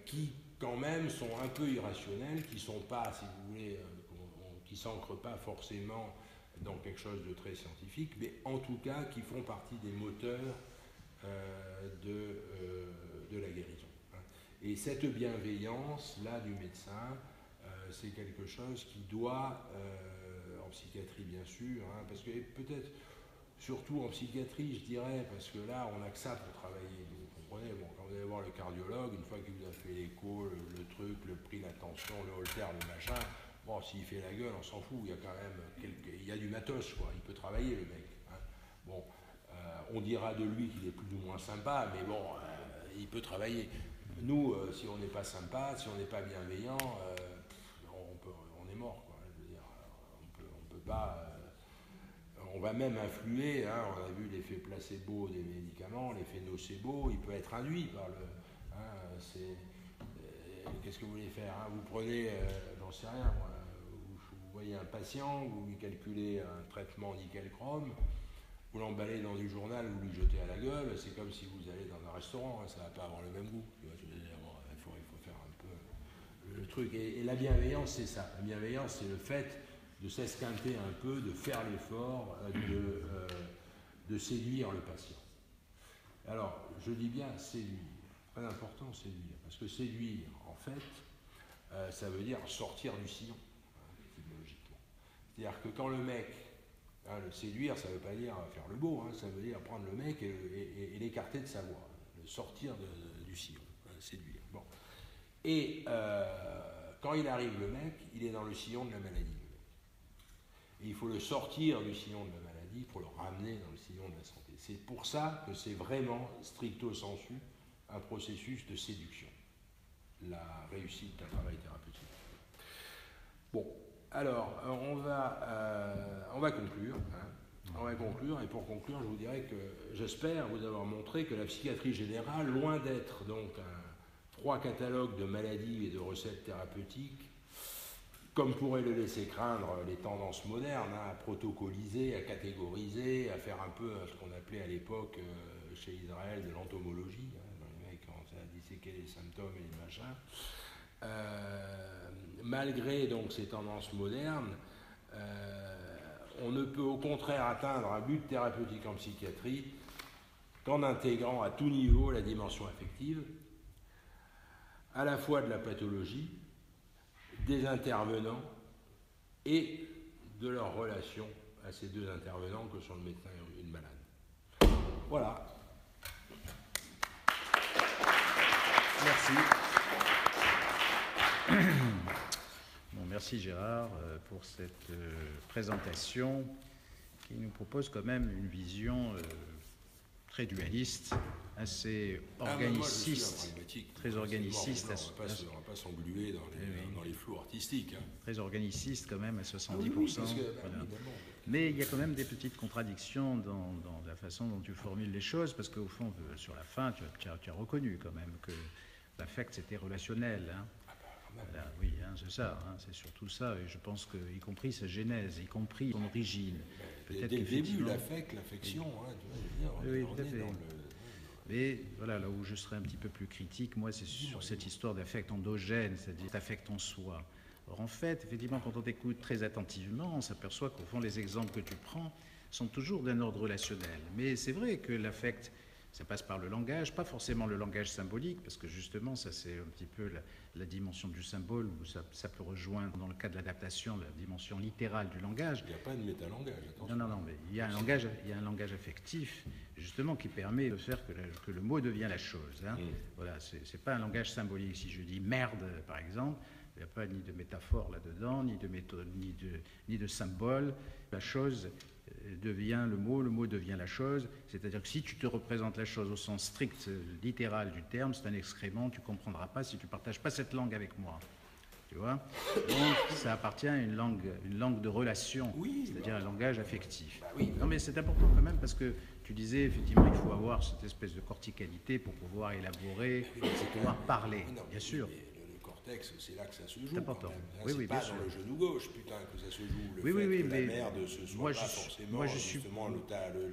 qui quand même sont un peu irrationnels, qui ne sont pas, si vous voulez, qui ne s'ancrent pas forcément dans quelque chose de très scientifique, mais en tout cas qui font partie des moteurs de la guérison. Hein. Et cette bienveillance-là du médecin, c'est quelque chose qui doit, en psychiatrie bien sûr, hein, parce que peut-être surtout en psychiatrie, je dirais, parce que là, on n'a que ça pour travailler. Vous comprenez, bon, quand vous allez voir le cardiologue, une fois qu'il vous a fait l'écho, le truc, le prix, la tension, le holter, le machin, bon, s'il fait la gueule, on s'en fout, il y a quand même il y a du matos, quoi, il peut travailler, le mec. Hein. Bon, on dira de lui qu'il est plus ou moins sympa, mais bon, il peut travailler. Nous, si on n'est pas sympa, si on n'est pas bienveillant, on est mort, quoi. Je veux dire, on peut pas... on va même influer, hein, on a vu l'effet placebo des médicaments, l'effet nocebo, il peut être induit par le... Hein, qu'est-ce que vous voulez faire, hein? Vous prenez, j'en sais rien, moi, vous voyez un patient, vous lui calculez un traitement nickel-chrome, vous l'emballez dans du journal, vous lui jetez à la gueule, c'est comme si vous allez dans un restaurant, hein, ça ne va pas avoir le même goût. Tu vois, il faut faire un peu le truc. Et la bienveillance, c'est ça. La bienveillance, c'est le fait de s'esquinter un peu, de faire l'effort, de séduire le patient. Alors, je dis bien séduire. Très important, séduire. Parce que séduire, en fait, ça veut dire sortir du sillon, étymologiquement. C'est-à-dire que quand le mec... Hein, le séduire, ça ne veut pas dire faire le beau, hein, ça veut dire prendre le mec et l'écarter de sa voie, le sortir du sillon, hein, séduire. Bon. Et quand il arrive, le mec, il est dans le sillon de la maladie. Et il faut le sortir du sillon de la maladie pour le ramener dans le sillon de la santé. C'est pour ça que c'est vraiment, stricto sensu, un processus de séduction, la réussite d'un travail thérapeutique. Bon. Alors, on va conclure. Hein. On va conclure, et pour conclure, je vous dirais que j'espère vous avoir montré que la psychiatrie générale, loin d'être donc un froid catalogue de maladies et de recettes thérapeutiques, comme pourraient le laisser craindre les tendances modernes, hein, à protocoliser, à catégoriser, à faire un peu ce qu'on appelait à l'époque chez Israël de l'entomologie, hein, dans les mecs quand ça a disséqué les symptômes et les machins. Malgré donc ces tendances modernes, on ne peut au contraire atteindre un but thérapeutique en psychiatrie qu'en intégrant à tout niveau la dimension affective, à la fois de la pathologie, des intervenants et de leur relation à ces deux intervenants que sont le médecin et une malade. Voilà. Merci. Bon, merci Gérard pour cette présentation qui nous propose quand même une vision très dualiste, assez organiciste, très organiciste. On ne va pas s'engluer dans les flots artistiques. Hein. Très organiciste quand même à 70%. Oui, parce que, voilà. Mais il y a quand même des petites contradictions dans la façon dont tu formules les choses, parce qu'au fond, sur la fin, tu as reconnu quand même que l'affect c'était relationnel. Hein. Voilà, oui, hein, c'est ça, hein, c'est surtout ça, et je pense que, y compris sa genèse, y compris son origine. Peut-être dès le début, l'affection, hein, oui, tout à fait. Mais voilà, là où je serais un petit peu plus critique, moi, c'est sur cette histoire d'affect endogène, c'est-à-dire d'affect en soi. Or, en fait, effectivement, quand on t'écoute très attentivement, on s'aperçoit qu'au fond, les exemples que tu prends sont toujours d'un ordre relationnel. Mais c'est vrai que l'affect, ça passe par le langage, pas forcément le langage symbolique, parce que justement, ça c'est un petit peu la dimension du symbole, où ça peut rejoindre, dans le cas de l'adaptation, la dimension littérale du langage. Il n'y a pas de métalangage, attention. Non, mais il y a un langage affectif, justement, qui permet de faire que le mot devient la chose. Hein. Voilà, c'est pas un langage symbolique. Si je dis merde, par exemple, il n'y a pas ni de métaphore là-dedans, ni de méthode, ni de symbole. La chose devient le mot devient la chose, c'est-à-dire que si tu te représentes la chose au sens strict, littéral du terme, c'est un excrément, tu ne comprendras pas si tu ne partages pas cette langue avec moi. Tu vois ? Donc ça appartient à une langue de relation, oui, c'est-à-dire un langage affectif. Oui, non mais c'est important quand même parce que tu disais effectivement il faut avoir cette espèce de corticalité pour pouvoir élaborer, pour pouvoir parler, non, bien sûr. C'est là que ça se joue. C'est important. Oui, c'est pas bien dans sûr. le genou gauche, putain, que ça se joue. Oui, que mais la merde ce soit pas forcément justement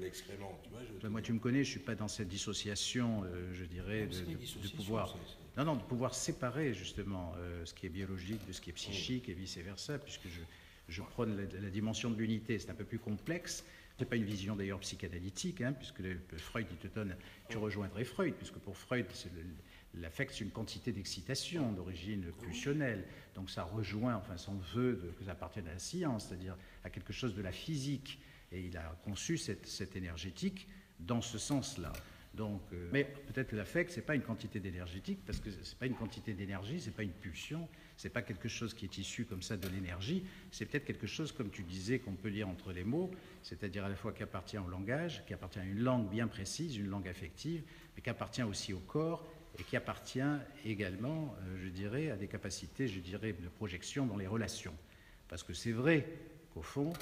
l'excrément. Tu vois, moi, tu me connais, je suis pas dans cette dissociation, je dirais, de pouvoir. Non, de pouvoir séparer justement ce qui est biologique de ce qui est psychique et vice versa, puisque je prône la dimension de l'unité. C'est un peu plus complexe. C'est pas une vision d'ailleurs psychanalytique, hein, puisque Freud, il te donne. Tu rejoindrais Freud, puisque pour Freud, l'affect, c'est une quantité d'excitation d'origine pulsionnelle. Donc ça rejoint, enfin, son vœu que ça appartienne à la science, c'est-à-dire à quelque chose de la physique Et il a conçu cette énergétique dans ce sens-là. Donc, mais peut-être que l'affect, ce n'est pas une quantité d'énergétique, parce que ce n'est pas une quantité d'énergie, ce n'est pas une pulsion, ce n'est pas quelque chose qui est issu comme ça de l'énergie, c'est peut-être quelque chose, comme tu disais, qu'on peut lire entre les mots, c'est-à-dire à la fois qui appartient au langage, qui appartient à une langue bien précise, une langue affective, mais qui appartient aussi au corps, et qui appartient également, je dirais, à des capacités, je dirais, de projection dans les relations. Parce que c'est vrai qu'au fond,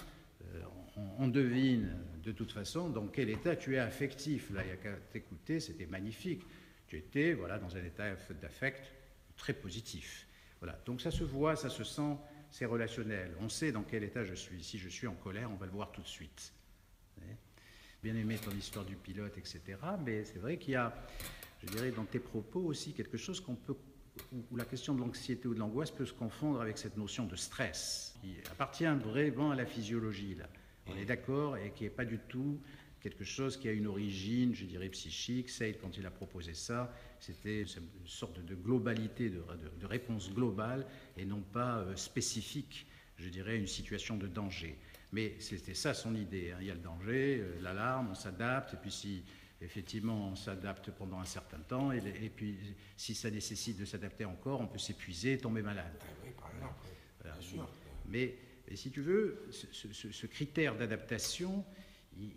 on devine de toute façon dans quel état tu es affectif. Là, il n'y a qu'à t'écouter, c'était magnifique. Tu étais dans un état d'affect très positif. Voilà. Donc ça se voit, ça se sent, c'est relationnel. On sait dans quel état je suis. Si je suis en colère, on va le voir tout de suite. Bien aimé ton histoire du pilote, etc. Mais c'est vrai qu'il y a, je dirais, dans tes propos aussi quelque chose où la question de l'anxiété ou de l'angoisse peut se confondre avec cette notion de stress, qui appartient vraiment à la physiologie, là. On est d'accord, et qui n'est pas du tout quelque chose qui a une origine, je dirais, psychique. Seyd, quand il a proposé ça, c'était une sorte de globalité, de réponse globale, et non pas spécifique, je dirais, à une situation de danger. Mais c'était ça son idée, hein. Il y a le danger, l'alarme, on s'adapte, et puis si effectivement on s'adapte pendant un certain temps, et puis si ça nécessite de s'adapter encore, on peut s'épuiser et tomber malade. Oui, par exemple, voilà. Bien sûr. Mais si tu veux, ce critère d'adaptation,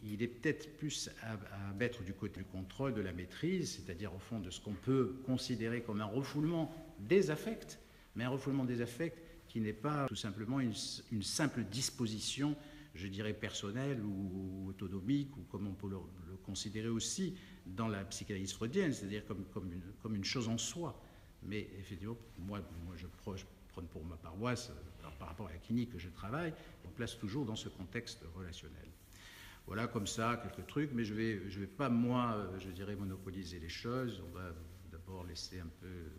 il est peut-être plus à mettre du côté du contrôle, de la maîtrise, c'est-à-dire au fond de ce qu'on peut considérer comme un refoulement des affects, mais un refoulement des affects qui n'est pas tout simplement une simple disposition, je dirais, personnelle ou autonomique, ou comme on peut le considérer aussi dans la psychanalyse freudienne, c'est-à-dire comme une chose en soi. Mais effectivement, moi je prends pour ma paroisse, par rapport à la clinique que je travaille, on place toujours dans ce contexte relationnel. Voilà, comme ça, quelques trucs, mais je vais pas, moi, je dirais, monopoliser les choses. On va d'abord laisser un peu,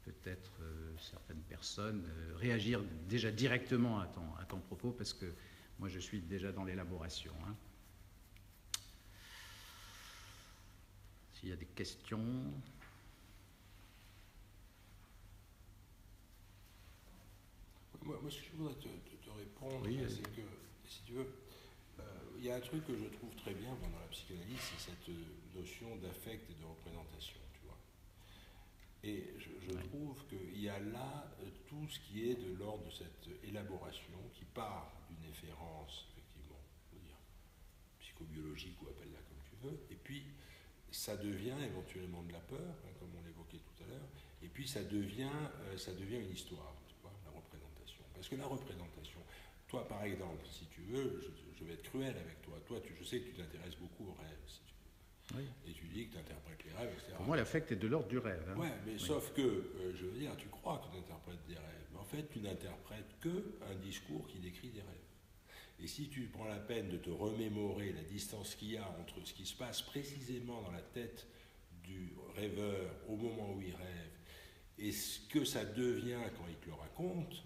peut-être, certaines personnes réagir déjà directement à ton propos, parce que moi, je suis déjà dans l'élaboration. Hein. S'il y a des questions... Moi, ce que je voudrais te répondre, oui, c'est que, si tu veux, il y a un truc que je trouve très bien dans la psychanalyse, c'est cette notion d'affect et de représentation, tu vois. Et je trouve qu'il y a là tout ce qui est de l'ordre de cette élaboration qui part d'une efférence, effectivement, je veux dire, psychobiologique ou appelle-la comme tu veux, et puis ça devient éventuellement de la peur, hein, comme on l'évoquait tout à l'heure, et puis ça devient une histoire, tu vois, la représentation. Parce que la représentation, toi par exemple, si tu veux, je vais être cruel avec toi, je sais que tu t'intéresses beaucoup aux rêves, si tu veux. Oui. Et tu dis que tu interprètes les rêves, etc. Pour moi, l'affect est de l'ordre du rêve. Hein. Ouais, mais sauf que, je veux dire, tu crois que tu interprètes des rêves, mais en fait, tu n'interprètes qu'un discours qui décrit des rêves. Et si tu prends la peine de te remémorer la distance qu'il y a entre ce qui se passe précisément dans la tête du rêveur au moment où il rêve et ce que ça devient quand il te le raconte,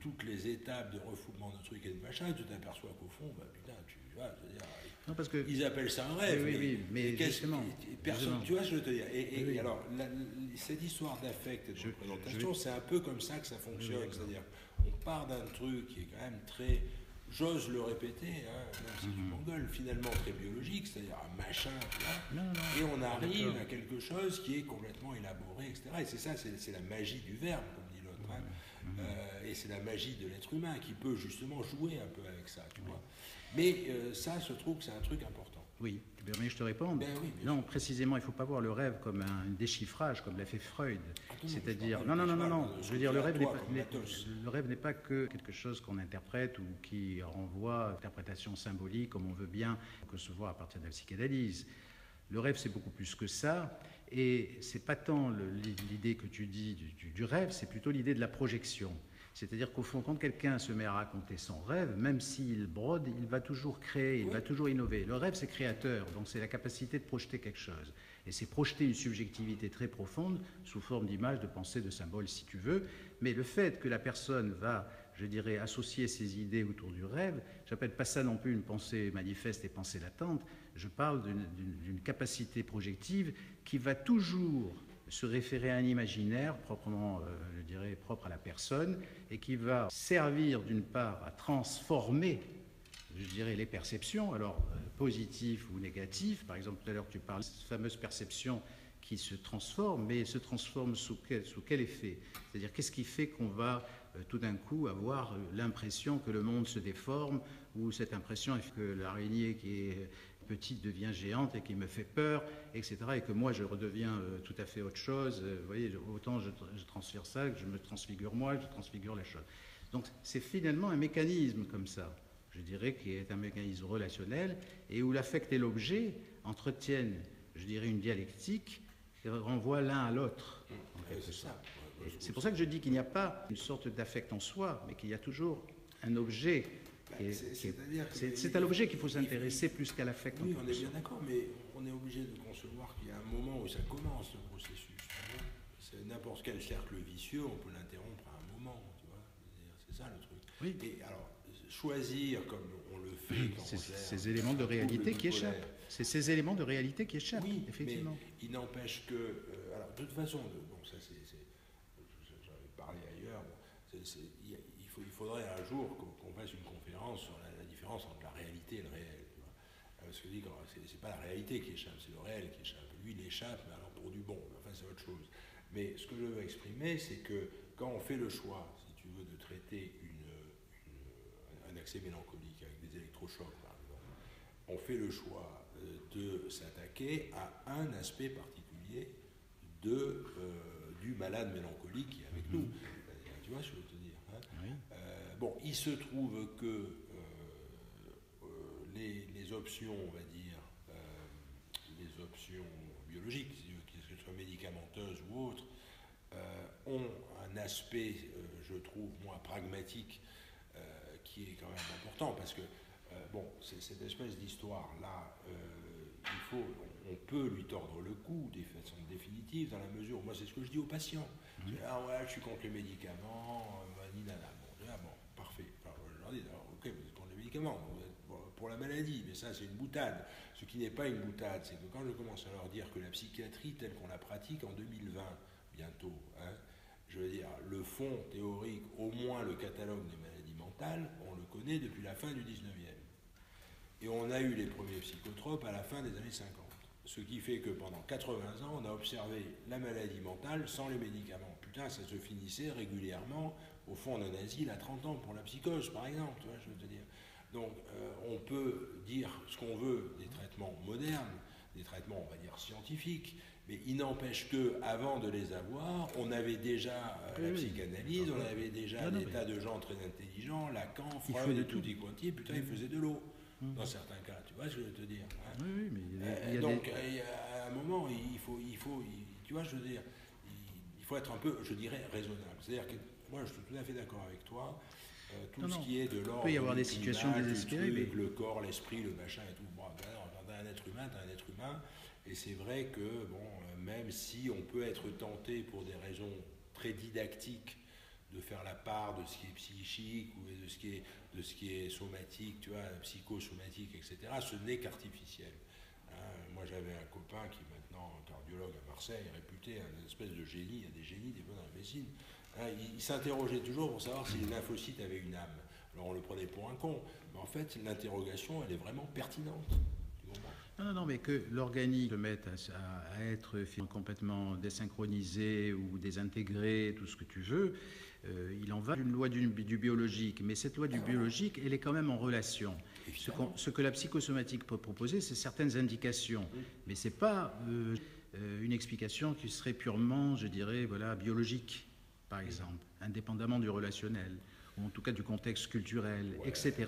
toutes les étapes de refoulement de trucs et de machin, tu t'aperçois qu'au fond, bah putain, tu vois, je veux dire, non, parce que, ils appellent ça un rêve, mais justement, personne, tu vois, je veux te dire. Et alors, cette histoire d'affect et de représentation, c'est un peu comme ça que ça fonctionne, c'est-à-dire, on part d'un truc qui est quand même très, j'ose le répéter, hein, même si tu m'engueules, finalement très biologique, c'est-à-dire un machin, tu vois, et on arrive à quelque chose qui est complètement élaboré, etc. Et c'est ça, c'est la magie du verbe, comme dit l'autre, hein. Et c'est la magie de l'être humain qui peut justement jouer un peu avec ça, tu vois. Mais ça, je trouve que c'est un truc important. Oui, mais je te réponds. Non, précisément, il ne faut pas voir le rêve comme un déchiffrage, comme l'a fait Freud. C'est-à-dire, non, je veux dire, le rêve n'est pas que quelque chose qu'on interprète ou qui renvoie à l'interprétation symbolique, comme on veut bien concevoir à partir de la psychanalyse. Le rêve, c'est beaucoup plus que ça, et c'est pas tant l'idée que tu dis du rêve, c'est plutôt l'idée de la projection. C'est-à-dire qu'au fond, quand quelqu'un se met à raconter son rêve, même s'il brode, il va toujours créer, il va toujours innover. Le rêve, c'est créateur, donc c'est la capacité de projeter quelque chose. Et c'est projeter une subjectivité très profonde, sous forme d'images, de pensées, de symboles, si tu veux. Mais le fait que la personne va, je dirais, associer ses idées autour du rêve, j'appelle pas ça non plus une pensée manifeste et pensée latente, je parle d'une capacité projective qui va toujours se référer à un imaginaire proprement, je dirais, propre à la personne, et qui va servir d'une part à transformer, je dirais, les perceptions, alors positives ou négatives. Par exemple, tout à l'heure, tu parles de cette fameuse perception qui se transforme, mais se transforme sous quel effet? C'est-à-dire, qu'est-ce qui fait qu'on va tout d'un coup avoir l'impression que le monde se déforme, ou cette impression que l'araignée qui est petite devient géante et qui me fait peur, etc. Et que moi, je redeviens tout à fait autre chose. Vous voyez, autant je transfère ça, que je me transfigure moi, que je transfigure la chose. Donc, c'est finalement un mécanisme comme ça, je dirais, qui est un mécanisme relationnel, et où l'affect et l'objet entretiennent, je dirais, une dialectique qui renvoie l'un à l'autre. C'est ça. C'est pour ça que je dis qu'il n'y a pas une sorte d'affect en soi, mais qu'il y a toujours un objet. C'est à l'objet qu'il faut s'intéresser plus qu'à l'affect. Oui, on est bien d'accord, mais on est obligé de concevoir qu'il y a un moment où ça commence, le processus. C'est n'importe quel cercle vicieux, on peut l'interrompre à un moment, tu vois. C'est ça le truc. Oui. Et alors, choisir comme on le fait quand c'est ces éléments de réalité qui échappent. C'est ces éléments de réalité qui échappent, oui, effectivement. Mais il n'empêche que, alors de toute façon, bon, ça j'en ai parlé ailleurs. Il faudrait un jour qu'on fasse une conférence sur la différence entre la réalité et le réel. Tu vois. Parce que c'est pas la réalité qui échappe, c'est le réel qui échappe. Lui, il échappe, mais alors pour du bon. Enfin, c'est autre chose. Mais ce que je veux exprimer, c'est que quand on fait le choix, si tu veux, de traiter un accès mélancolique avec des électrochocs, par exemple, on fait le choix de s'attaquer à un aspect particulier du malade mélancolique qui est avec nous. Tu vois, je veux te dire. Hein. Oui. Bon, il se trouve que les options, on va dire, les options biologiques, que ce soit médicamenteuses ou autres, ont un aspect, je trouve, moins pragmatique, qui est quand même important, parce que, bon, cette espèce d'histoire-là, on peut lui tordre le cou de façon définitive, dans la mesure où, moi, c'est ce que je dis aux patients. Ah ouais, je suis contre les médicaments, bon, parfait. Alors, je leur dis, alors, ok, vous êtes contre les médicaments, vous êtes pour la maladie, mais ça, c'est une boutade. Ce qui n'est pas une boutade, c'est que quand je commence à leur dire que la psychiatrie telle qu'on la pratique en 2020, bientôt, hein, je veux dire, le fond théorique, au moins le catalogue des maladies mentales, on le connaît depuis la fin du 19e. Et on a eu les premiers psychotropes à la fin des années 50. Ce qui fait que pendant 80 ans, on a observé la maladie mentale sans les médicaments. Putain, ça se finissait régulièrement au fond d'un asile à 30 ans pour la psychose, par exemple, tu vois, je veux te dire. Donc, on peut dire ce qu'on veut des traitements modernes, des traitements, on va dire, scientifiques, mais il n'empêche qu'avant de les avoir, on avait déjà la psychanalyse, on avait déjà des tas de gens très intelligents, Lacan, Freud et tout y quanti, putain, ils faisaient de l'eau. Dans certains cas, tu vois ce que je veux te dire. Hein. Oui, mais il y a donc, à un moment, il faut, tu vois, je veux dire, il faut être un peu, je dirais, raisonnable. C'est-à-dire que moi, je suis tout à fait d'accord avec toi. Tout ce qui est de l'ordre. Il peut y avoir des situations désespérées, mais le corps, l'esprit, le machin et tout. Bon, t'as un être humain, et c'est vrai que, bon, même si on peut être tenté pour des raisons très didactiques de faire la part de ce qui est psychique ou de ce qui est somatique, tu vois, psychosomatique, etc., ce n'est qu'artificiel. Hein, moi, j'avais un copain qui est maintenant cardiologue à Marseille, réputé un espèce de génie, il y a des génies, des fois dans la médecine. Hein, il s'interrogeait toujours pour savoir si les lymphocytes avaient une âme. Alors on le prenait pour un con, mais en fait, l'interrogation, elle est vraiment pertinente. Non, mais que l'organique se mette à être complètement désynchronisé ou désintégré, tout ce que tu veux, il en va d'une loi du biologique. Mais cette loi du biologique, elle est quand même en relation. Ce que la psychosomatique peut proposer, c'est certaines indications. Mais ce n'est pas une explication qui serait purement, je dirais, voilà, biologique, par exemple, indépendamment du relationnel, ou en tout cas du contexte culturel, etc.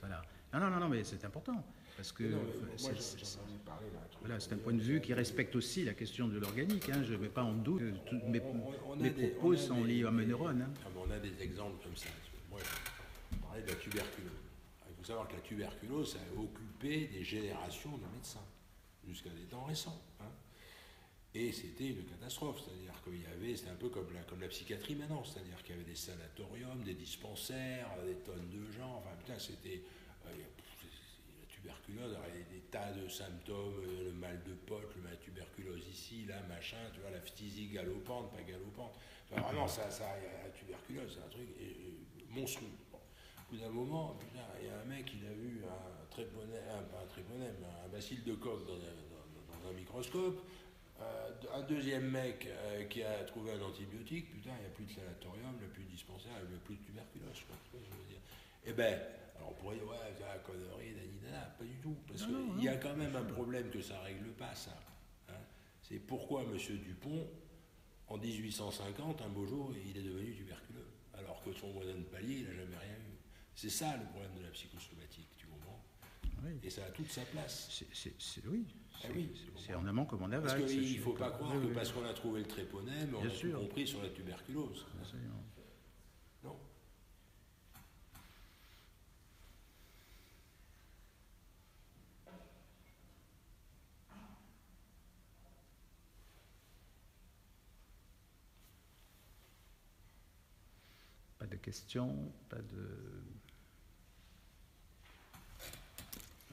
Voilà. Non, mais c'est important. Parce que c'est un point de vue qui respecte aussi la question de l'organique. Hein. Je ne mets pas en doute mes propos sont liés à mes neurones. Hein. On a des exemples comme ça. Moi, je parlais de la tuberculose. Il faut savoir que la tuberculose a occupé des générations de médecins, jusqu'à des temps récents. Hein. Et c'était une catastrophe. C'est-à-dire qu'il y avait, c'était un peu comme la psychiatrie maintenant. C'est-à-dire qu'il y avait des sanatoriums, des dispensaires, des tonnes de gens. Enfin, putain, c'était... tuberculose, alors il y a des tas de symptômes, le mal de pote, la tuberculose ici, là, machin, tu vois, la phtisie galopante, pas galopante. Enfin, vraiment, la tuberculose, c'est un truc monstrueux. Bon. bout d'un moment, putain, il y a un mec, il a vu un bacille de coque dans un microscope. Un deuxième mec qui a trouvé un antibiotique, putain, il n'y a plus de sanatorium, il n'y a plus de dispensaire, il n'y a plus de tuberculose, quoi, je veux dire. Eh ben, alors on pourrait dire, ouais, c'est la connerie, pas du tout, parce qu'il y a quand même un problème que ça règle pas, ça. Hein. C'est pourquoi M. Dupont, en 1850, un beau jour, il est devenu tuberculeux, alors que son voisin de palier, il n'a jamais rien eu. C'est ça le problème de la psychosomatique, tu comprends? Oui. Et ça a toute sa place. Oui. C'est en amont comme en aval. Parce qu'il ne faut pas croire que parce qu'on a trouvé le tréponème, on a tout compris sur la tuberculose. Absolument. Non. Pas de questions, pas de...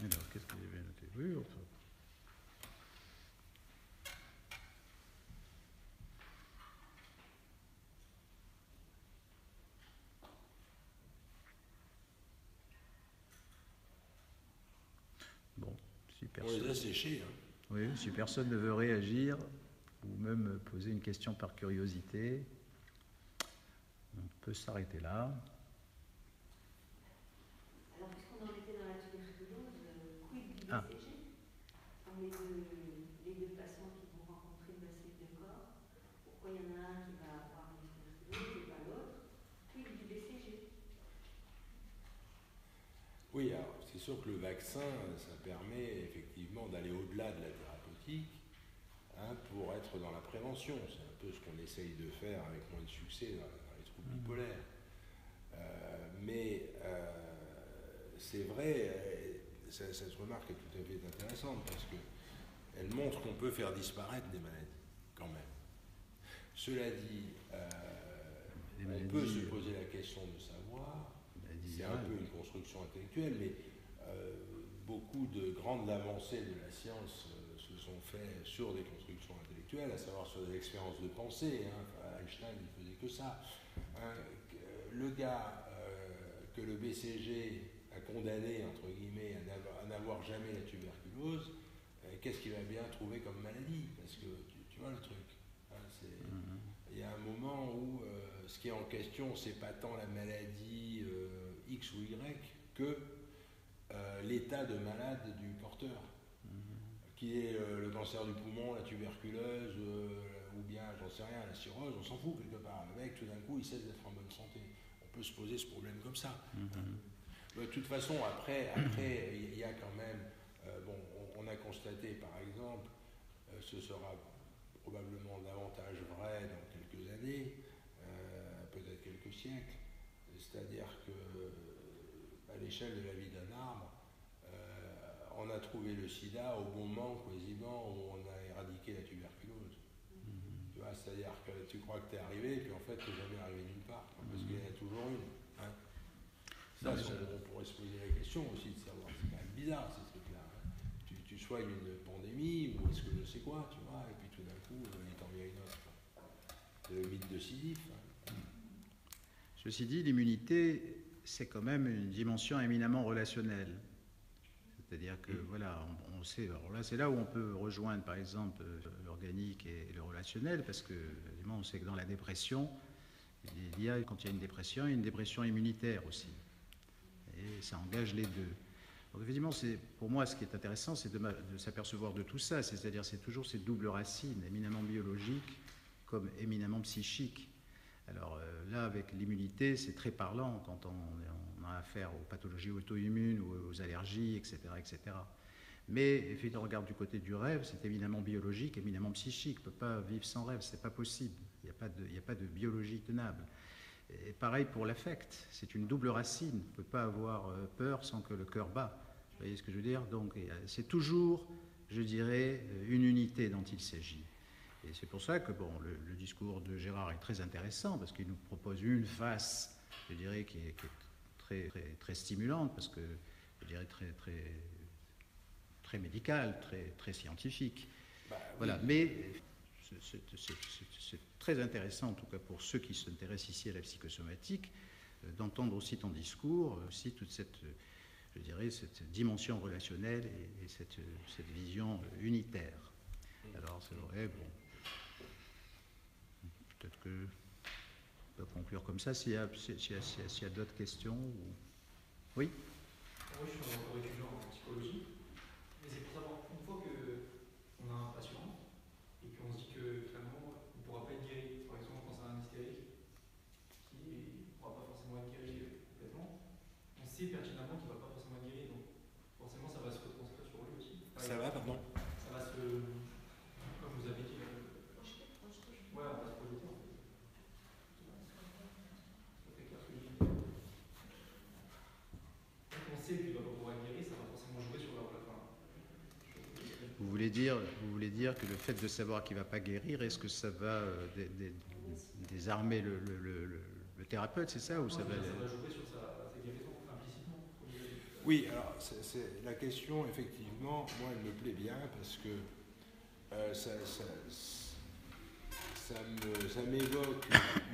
Alors, qu'est-ce que j'ai bien noté? Oui, enfin... Bon, si personne... On les a séchés. Hein. Oui, si personne ne veut réagir, ou même poser une question par curiosité, on peut s'arrêter là. Alors, puisqu'on en était dans la tuberculose, quid du BCG? Les deux patients qui vont rencontrer le bacille de corps, pourquoi il y en a un qui va avoir une tuberculose et pas l'autre? Quid du BCG? Oui, alors c'est sûr que le vaccin, ça permet effectivement d'aller au-delà de la thérapeutique, hein, pour être dans la prévention. C'est un peu ce qu'on essaye de faire avec moins de succès dans les troubles bipolaires. Mais c'est vrai, cette remarque est tout à fait intéressante parce qu'elle montre qu'on peut faire disparaître des maladies, quand même. Cela dit, on peut se poser la question de savoir, c'est un peu une construction intellectuelle, mais beaucoup de grandes avancées de la science se sont faites sur des constructions intellectuelles, à savoir sur des expériences de pensée. Hein. Einstein, il faisait que ça. Hein. Le gars que le BCG a condamné, entre guillemets, à n'avoir jamais la tuberculose, qu'est-ce qu'il a bien trouvé comme maladie? Parce que tu vois le truc. Hein, il y a un moment où ce qui est en question, c'est pas tant la maladie X ou Y que l'état de malade du porteur, qui est le cancer du poumon, la tuberculose, ou bien, j'en sais rien, la cirrhose, on s'en fout quelque part. Le mec, tout d'un coup, il cesse d'être en bonne santé. On peut se poser ce problème comme ça. De toute façon, après il y a quand même... on a constaté, par exemple, ce sera probablement davantage vrai dans quelques années, peut-être quelques siècles, c'est-à-dire que à l'échelle de la vie d'un arbre, on a trouvé le sida au bon moment quasiment où on a éradiqué la tuberculose. Tu vois, c'est-à-dire que tu crois que tu es arrivé, puis en fait tu n'es jamais arrivé nulle part, parce qu'il y en a toujours une. Hein. Ça, on pourrait se poser la question aussi de savoir, c'est quand même bizarre ces trucs-là. Hein. Tu soignes une pandémie, ou est-ce que je sais quoi, tu vois, et puis tout d'un coup, il t'en vient une autre. C'est le mythe de Sisyphe. Hein. Ceci dit, l'immunité, c'est quand même une dimension éminemment relationnelle. C'est-à-dire que, voilà, on sait, alors là, c'est là où on peut rejoindre, par exemple, l'organique et le relationnel, parce que, évidemment, on sait que dans la dépression, quand il y a une dépression immunitaire aussi. Et ça engage les deux. Donc, évidemment, pour moi, ce qui est intéressant, c'est de s'apercevoir de tout ça, c'est-à-dire c'est toujours ces doubles racines, éminemment biologiques comme éminemment psychiques. Alors là, avec l'immunité, c'est très parlant quand on a affaire aux pathologies auto-immunes ou aux allergies, etc., etc. Mais effectivement, on regarde du côté du rêve, c'est éminemment biologique, éminemment psychique. On ne peut pas vivre sans rêve, c'est pas possible. Il n'y a pas de biologie tenable. Et pareil pour l'affect, c'est une double racine. On ne peut pas avoir peur sans que le cœur bat. Vous voyez ce que je veux dire? Donc c'est toujours, je dirais, une unité dont il s'agit. Et c'est pour ça que le discours de Gérard est très intéressant, parce qu'il nous propose une face, je dirais, qui est très, très, très stimulante, parce que, je dirais, très, très, très médicale, très, très scientifique. Voilà. Oui. Mais c'est très intéressant, en tout cas pour ceux qui s'intéressent ici à la psychosomatique, d'entendre aussi ton discours, aussi toute cette, je dirais, cette dimension relationnelle et cette vision unitaire. Alors c'est vrai, bon, peut-être que on peut conclure comme ça s'il y a d'autres questions. Ou... Oui. Moi, je suis encore étudiant en psychologie, mais c'est pour savoir, une fois qu'on a un patient et qu'on se dit que finalement il ne pourra pas être guéri, par exemple quand c'est un hystérique qui ne pourra pas forcément être guéri complètement, on sait pertinemment qu'il ne va pas forcément être guéri, donc forcément ça va se retranscrire sur lui aussi. Ça va, pardon? Ça va se, comme vous avez dit, ouais, on va se projeter en fait. C'est très clair ce que je dis. On sait qu'il ne va pas pouvoir être guéri, ça va forcément jouer sur la fin. Vous voulez dire que le fait de savoir qu'il ne va pas guérir, est-ce que ça va désarmer le thérapeute, c'est ça, ou ça va jouer sur sa guérison implicitement? Oui, alors la question, effectivement, moi, elle me plaît bien parce que ça m'évoque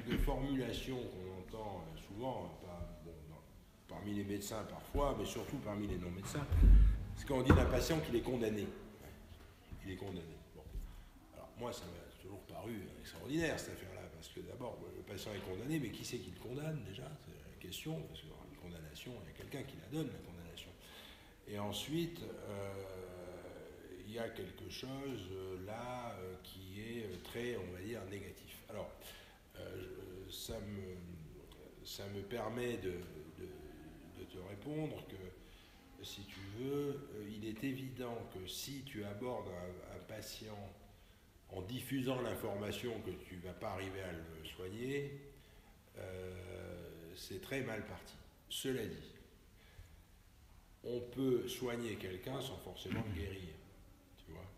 une formulation qu'on entend souvent, parmi les médecins parfois, mais surtout parmi les non-médecins. C'est quand on dit d'un patient qu'il est condamné. Il est condamné. Bon. Alors moi, ça m'a toujours paru extraordinaire cette affaire-là, parce que d'abord, le patient est condamné, mais qui c'est qui le condamne déjà? C'est la question, parce que une condamnation, il y a quelqu'un qui la donne, la condamnation. Et ensuite, il y a quelque chose là qui est très, on va dire, négatif. Alors, ça me permet de te répondre que, si tu veux, il est évident que si tu abordes un patient en diffusant l'information que tu ne vas pas arriver à le soigner, c'est très mal parti. Cela dit, on peut soigner quelqu'un sans forcément le guérir, tu vois.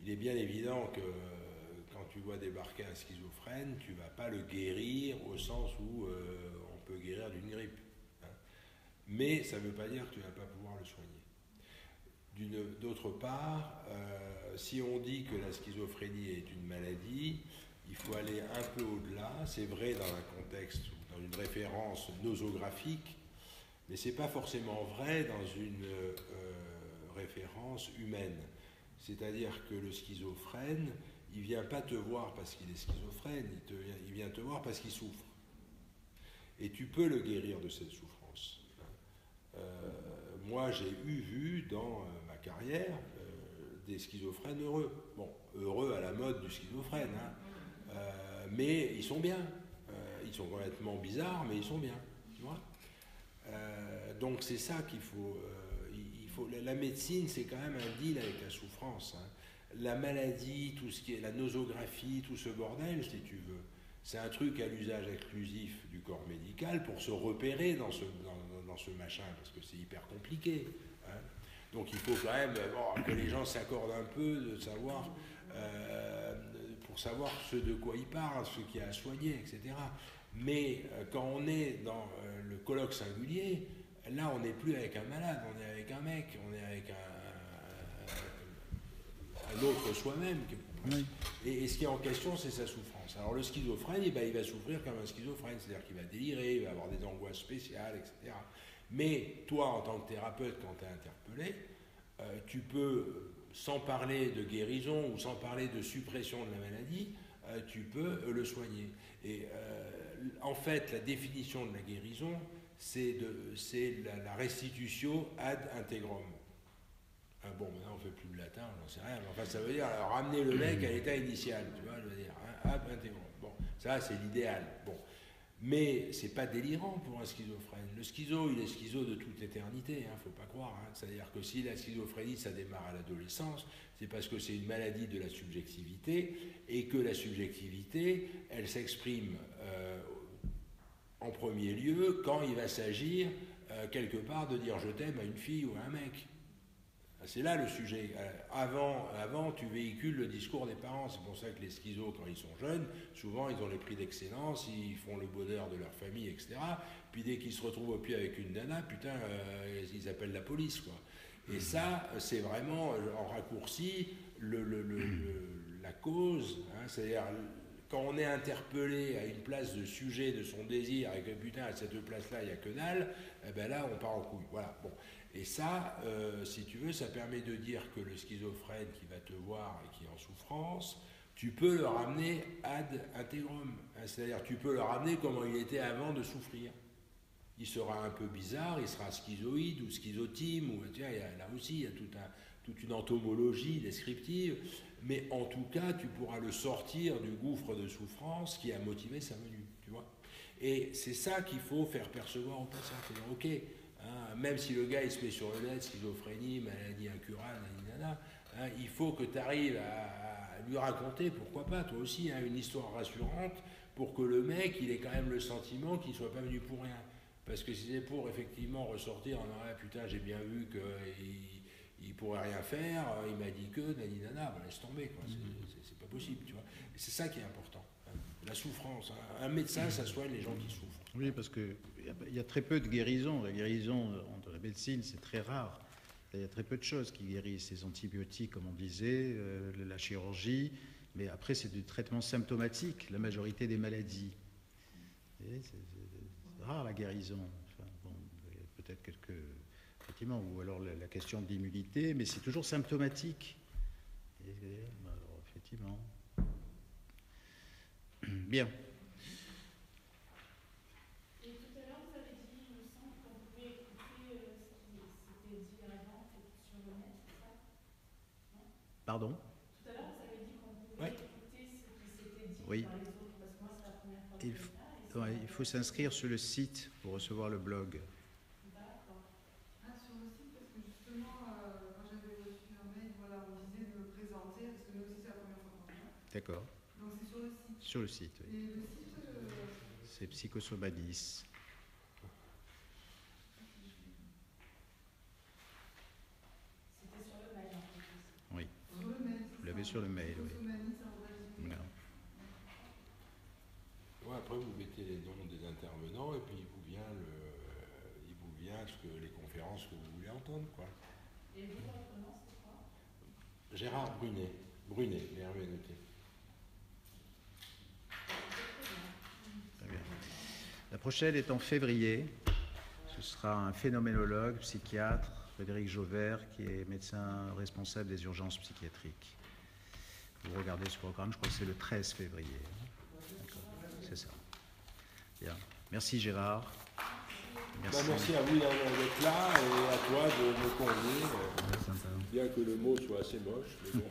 Il est bien évident que quand tu vois débarquer un schizophrène, tu ne vas pas le guérir au sens où on peut guérir d'une grippe. Mais ça ne veut pas dire que tu ne vas pas pouvoir le soigner. D'autre part, si on dit que la schizophrénie est une maladie, il faut aller un peu au-delà. C'est vrai dans un contexte, dans une référence nosographique, mais ce n'est pas forcément vrai dans une référence humaine. C'est-à-dire que le schizophrène, il ne vient pas te voir parce qu'il est schizophrène, il vient te voir parce qu'il souffre. Et tu peux le guérir de cette souffrance. Moi, j'ai vu dans ma carrière des schizophrènes heureux. Bon, heureux à la mode du schizophrène, hein. Mais ils sont bien. Ils sont complètement bizarres, mais ils sont bien. Tu vois, donc c'est ça qu'il faut. La médecine, c'est quand même un deal avec la souffrance. Hein. La maladie, tout ce qui est la nosographie, tout ce bordel, si tu veux, c'est un truc à l'usage exclusif du corps médical pour se repérer dans ce machin, parce que c'est hyper compliqué. Hein. Donc il faut quand même que les gens s'accordent un peu de savoir, pour savoir ce de quoi ils parlent, ce qu'il y a à soigner, etc. Mais quand on est dans le colloque singulier, là on n'est plus avec un malade, on est avec un mec, on est avec un autre soi-même. Oui. Et ce qui est en question, c'est sa souffrance. Alors le schizophrène, il va souffrir comme un schizophrène, c'est-à-dire qu'il va délirer, il va avoir des angoisses spéciales, etc. Mais toi, en tant que thérapeute, quand tu es interpellé, tu peux, sans parler de guérison ou sans parler de suppression de la maladie, tu peux le soigner. Et en fait, la définition de la guérison, c'est la restitutio ad integrum. Bon, maintenant on ne fait plus de latin, on n'en sait rien, mais enfin ça veut dire ramener le mec à l'état initial, tu vois, je veux dire, ad integrum. Bon, ça c'est l'idéal. Bon. Mais c'est pas délirant pour un schizophrène. Le schizo, il est schizo de toute éternité, hein, faut pas croire. Hein. C'est-à-dire que si la schizophrénie, ça démarre à l'adolescence, c'est parce que c'est une maladie de la subjectivité, et que la subjectivité, elle s'exprime en premier lieu quand il va s'agir quelque part de dire je t'aime à une fille ou à un mec. C'est là le sujet. Avant, tu véhicules le discours des parents. C'est pour ça que les schizos, quand ils sont jeunes, souvent, ils ont les prix d'excellence, ils font le bonheur de leur famille, etc. Puis dès qu'ils se retrouvent au pied avec une nana, putain, ils appellent la police, quoi. Et ça, c'est vraiment, en raccourci, la cause. Hein, c'est-à-dire, quand on est interpellé à une place de sujet de son désir et que putain à cette place-là il n'y a que dalle, eh ben là on part en couille. Voilà. Bon. Et ça, si tu veux, ça permet de dire que le schizophrène qui va te voir et qui est en souffrance, tu peux le ramener ad integrum. C'est-à-dire tu peux le ramener comme il était avant de souffrir. Il sera un peu bizarre, il sera schizoïde ou schizotime, ou tu vois, là aussi il y a toute une entomologie descriptive, mais en tout cas tu pourras le sortir du gouffre de souffrance qui a motivé sa venue, tu vois. Et c'est ça qu'il faut faire percevoir au patient, c'est-à-dire ok, hein, même si le gars il se met sur le net, schizophrénie, maladie incurable, nanana, hein, il faut que tu arrives à lui raconter, pourquoi pas, toi aussi, hein, une histoire rassurante pour que le mec il ait quand même le sentiment qu'il ne soit pas venu pour rien. Parce que si c'est pour effectivement ressortir en disant ah, putain j'ai bien vu qu'il pourrait rien faire, il m'a dit que nanana, ben laisse tomber quoi, c'est pas possible, tu vois. Et c'est ça qui est important, hein. La souffrance, hein. Un médecin ça soigne les gens qui souffrent. Oui, parce qu'il y a très peu de guérison. La guérison de la médecine c'est très rare. Il y a très peu de choses qui guérissent, les antibiotiques comme on disait, la chirurgie, mais après c'est du traitement symptomatique, la majorité des maladies. C'est rare la guérison. Enfin, bon, peut-être quelques. Effectivement, ou alors la question de l'immunité, mais c'est toujours symptomatique. Alors, effectivement. Bien. Et tout à l'heure, vous avez dit, il me semble, qu'on pouvait écouter ce qui s'était dit avant sur le net, c'est ça? Non? Pardon? Tout à l'heure, vous avez dit qu'on pouvait écouter ce qui s'était dit Oui. par les autres, parce que moi, c'est la première fois que je fais ça. Il faut s'inscrire sur le site pour recevoir le blog. D'accord. Ah, sur le site, parce que justement, quand j'avais reçu un mail, voilà, on disait de me présenter, parce que nous aussi, c'est la première fois qu'on vient. D'accord. Donc, c'est sur le site. Sur le site, oui. Et le site. C'est Psychosomadis. C'était sur le mail, en fait. Oui. Sur le mail. Vous l'avez sur le mail, oui. Voilà. Ouais, après, vous mettez les noms des intervenants et puis il vous vient les conférences que vous voulez entendre, quoi. Et vous, votre nom, c'est quoi? Gérard Brunet. Brunet, les Hervé noté. Très bien. La prochaine est en février. Ce sera un phénoménologue, psychiatre, Frédéric Jauvert, qui est médecin responsable des urgences psychiatriques. Vous regardez ce programme, je crois que c'est le 13 février. D'accord, c'est ça. Bien. Merci Gérard. Merci. Merci à vous d'être là et à toi de me convier, bien que le mot soit assez moche. Mais bon.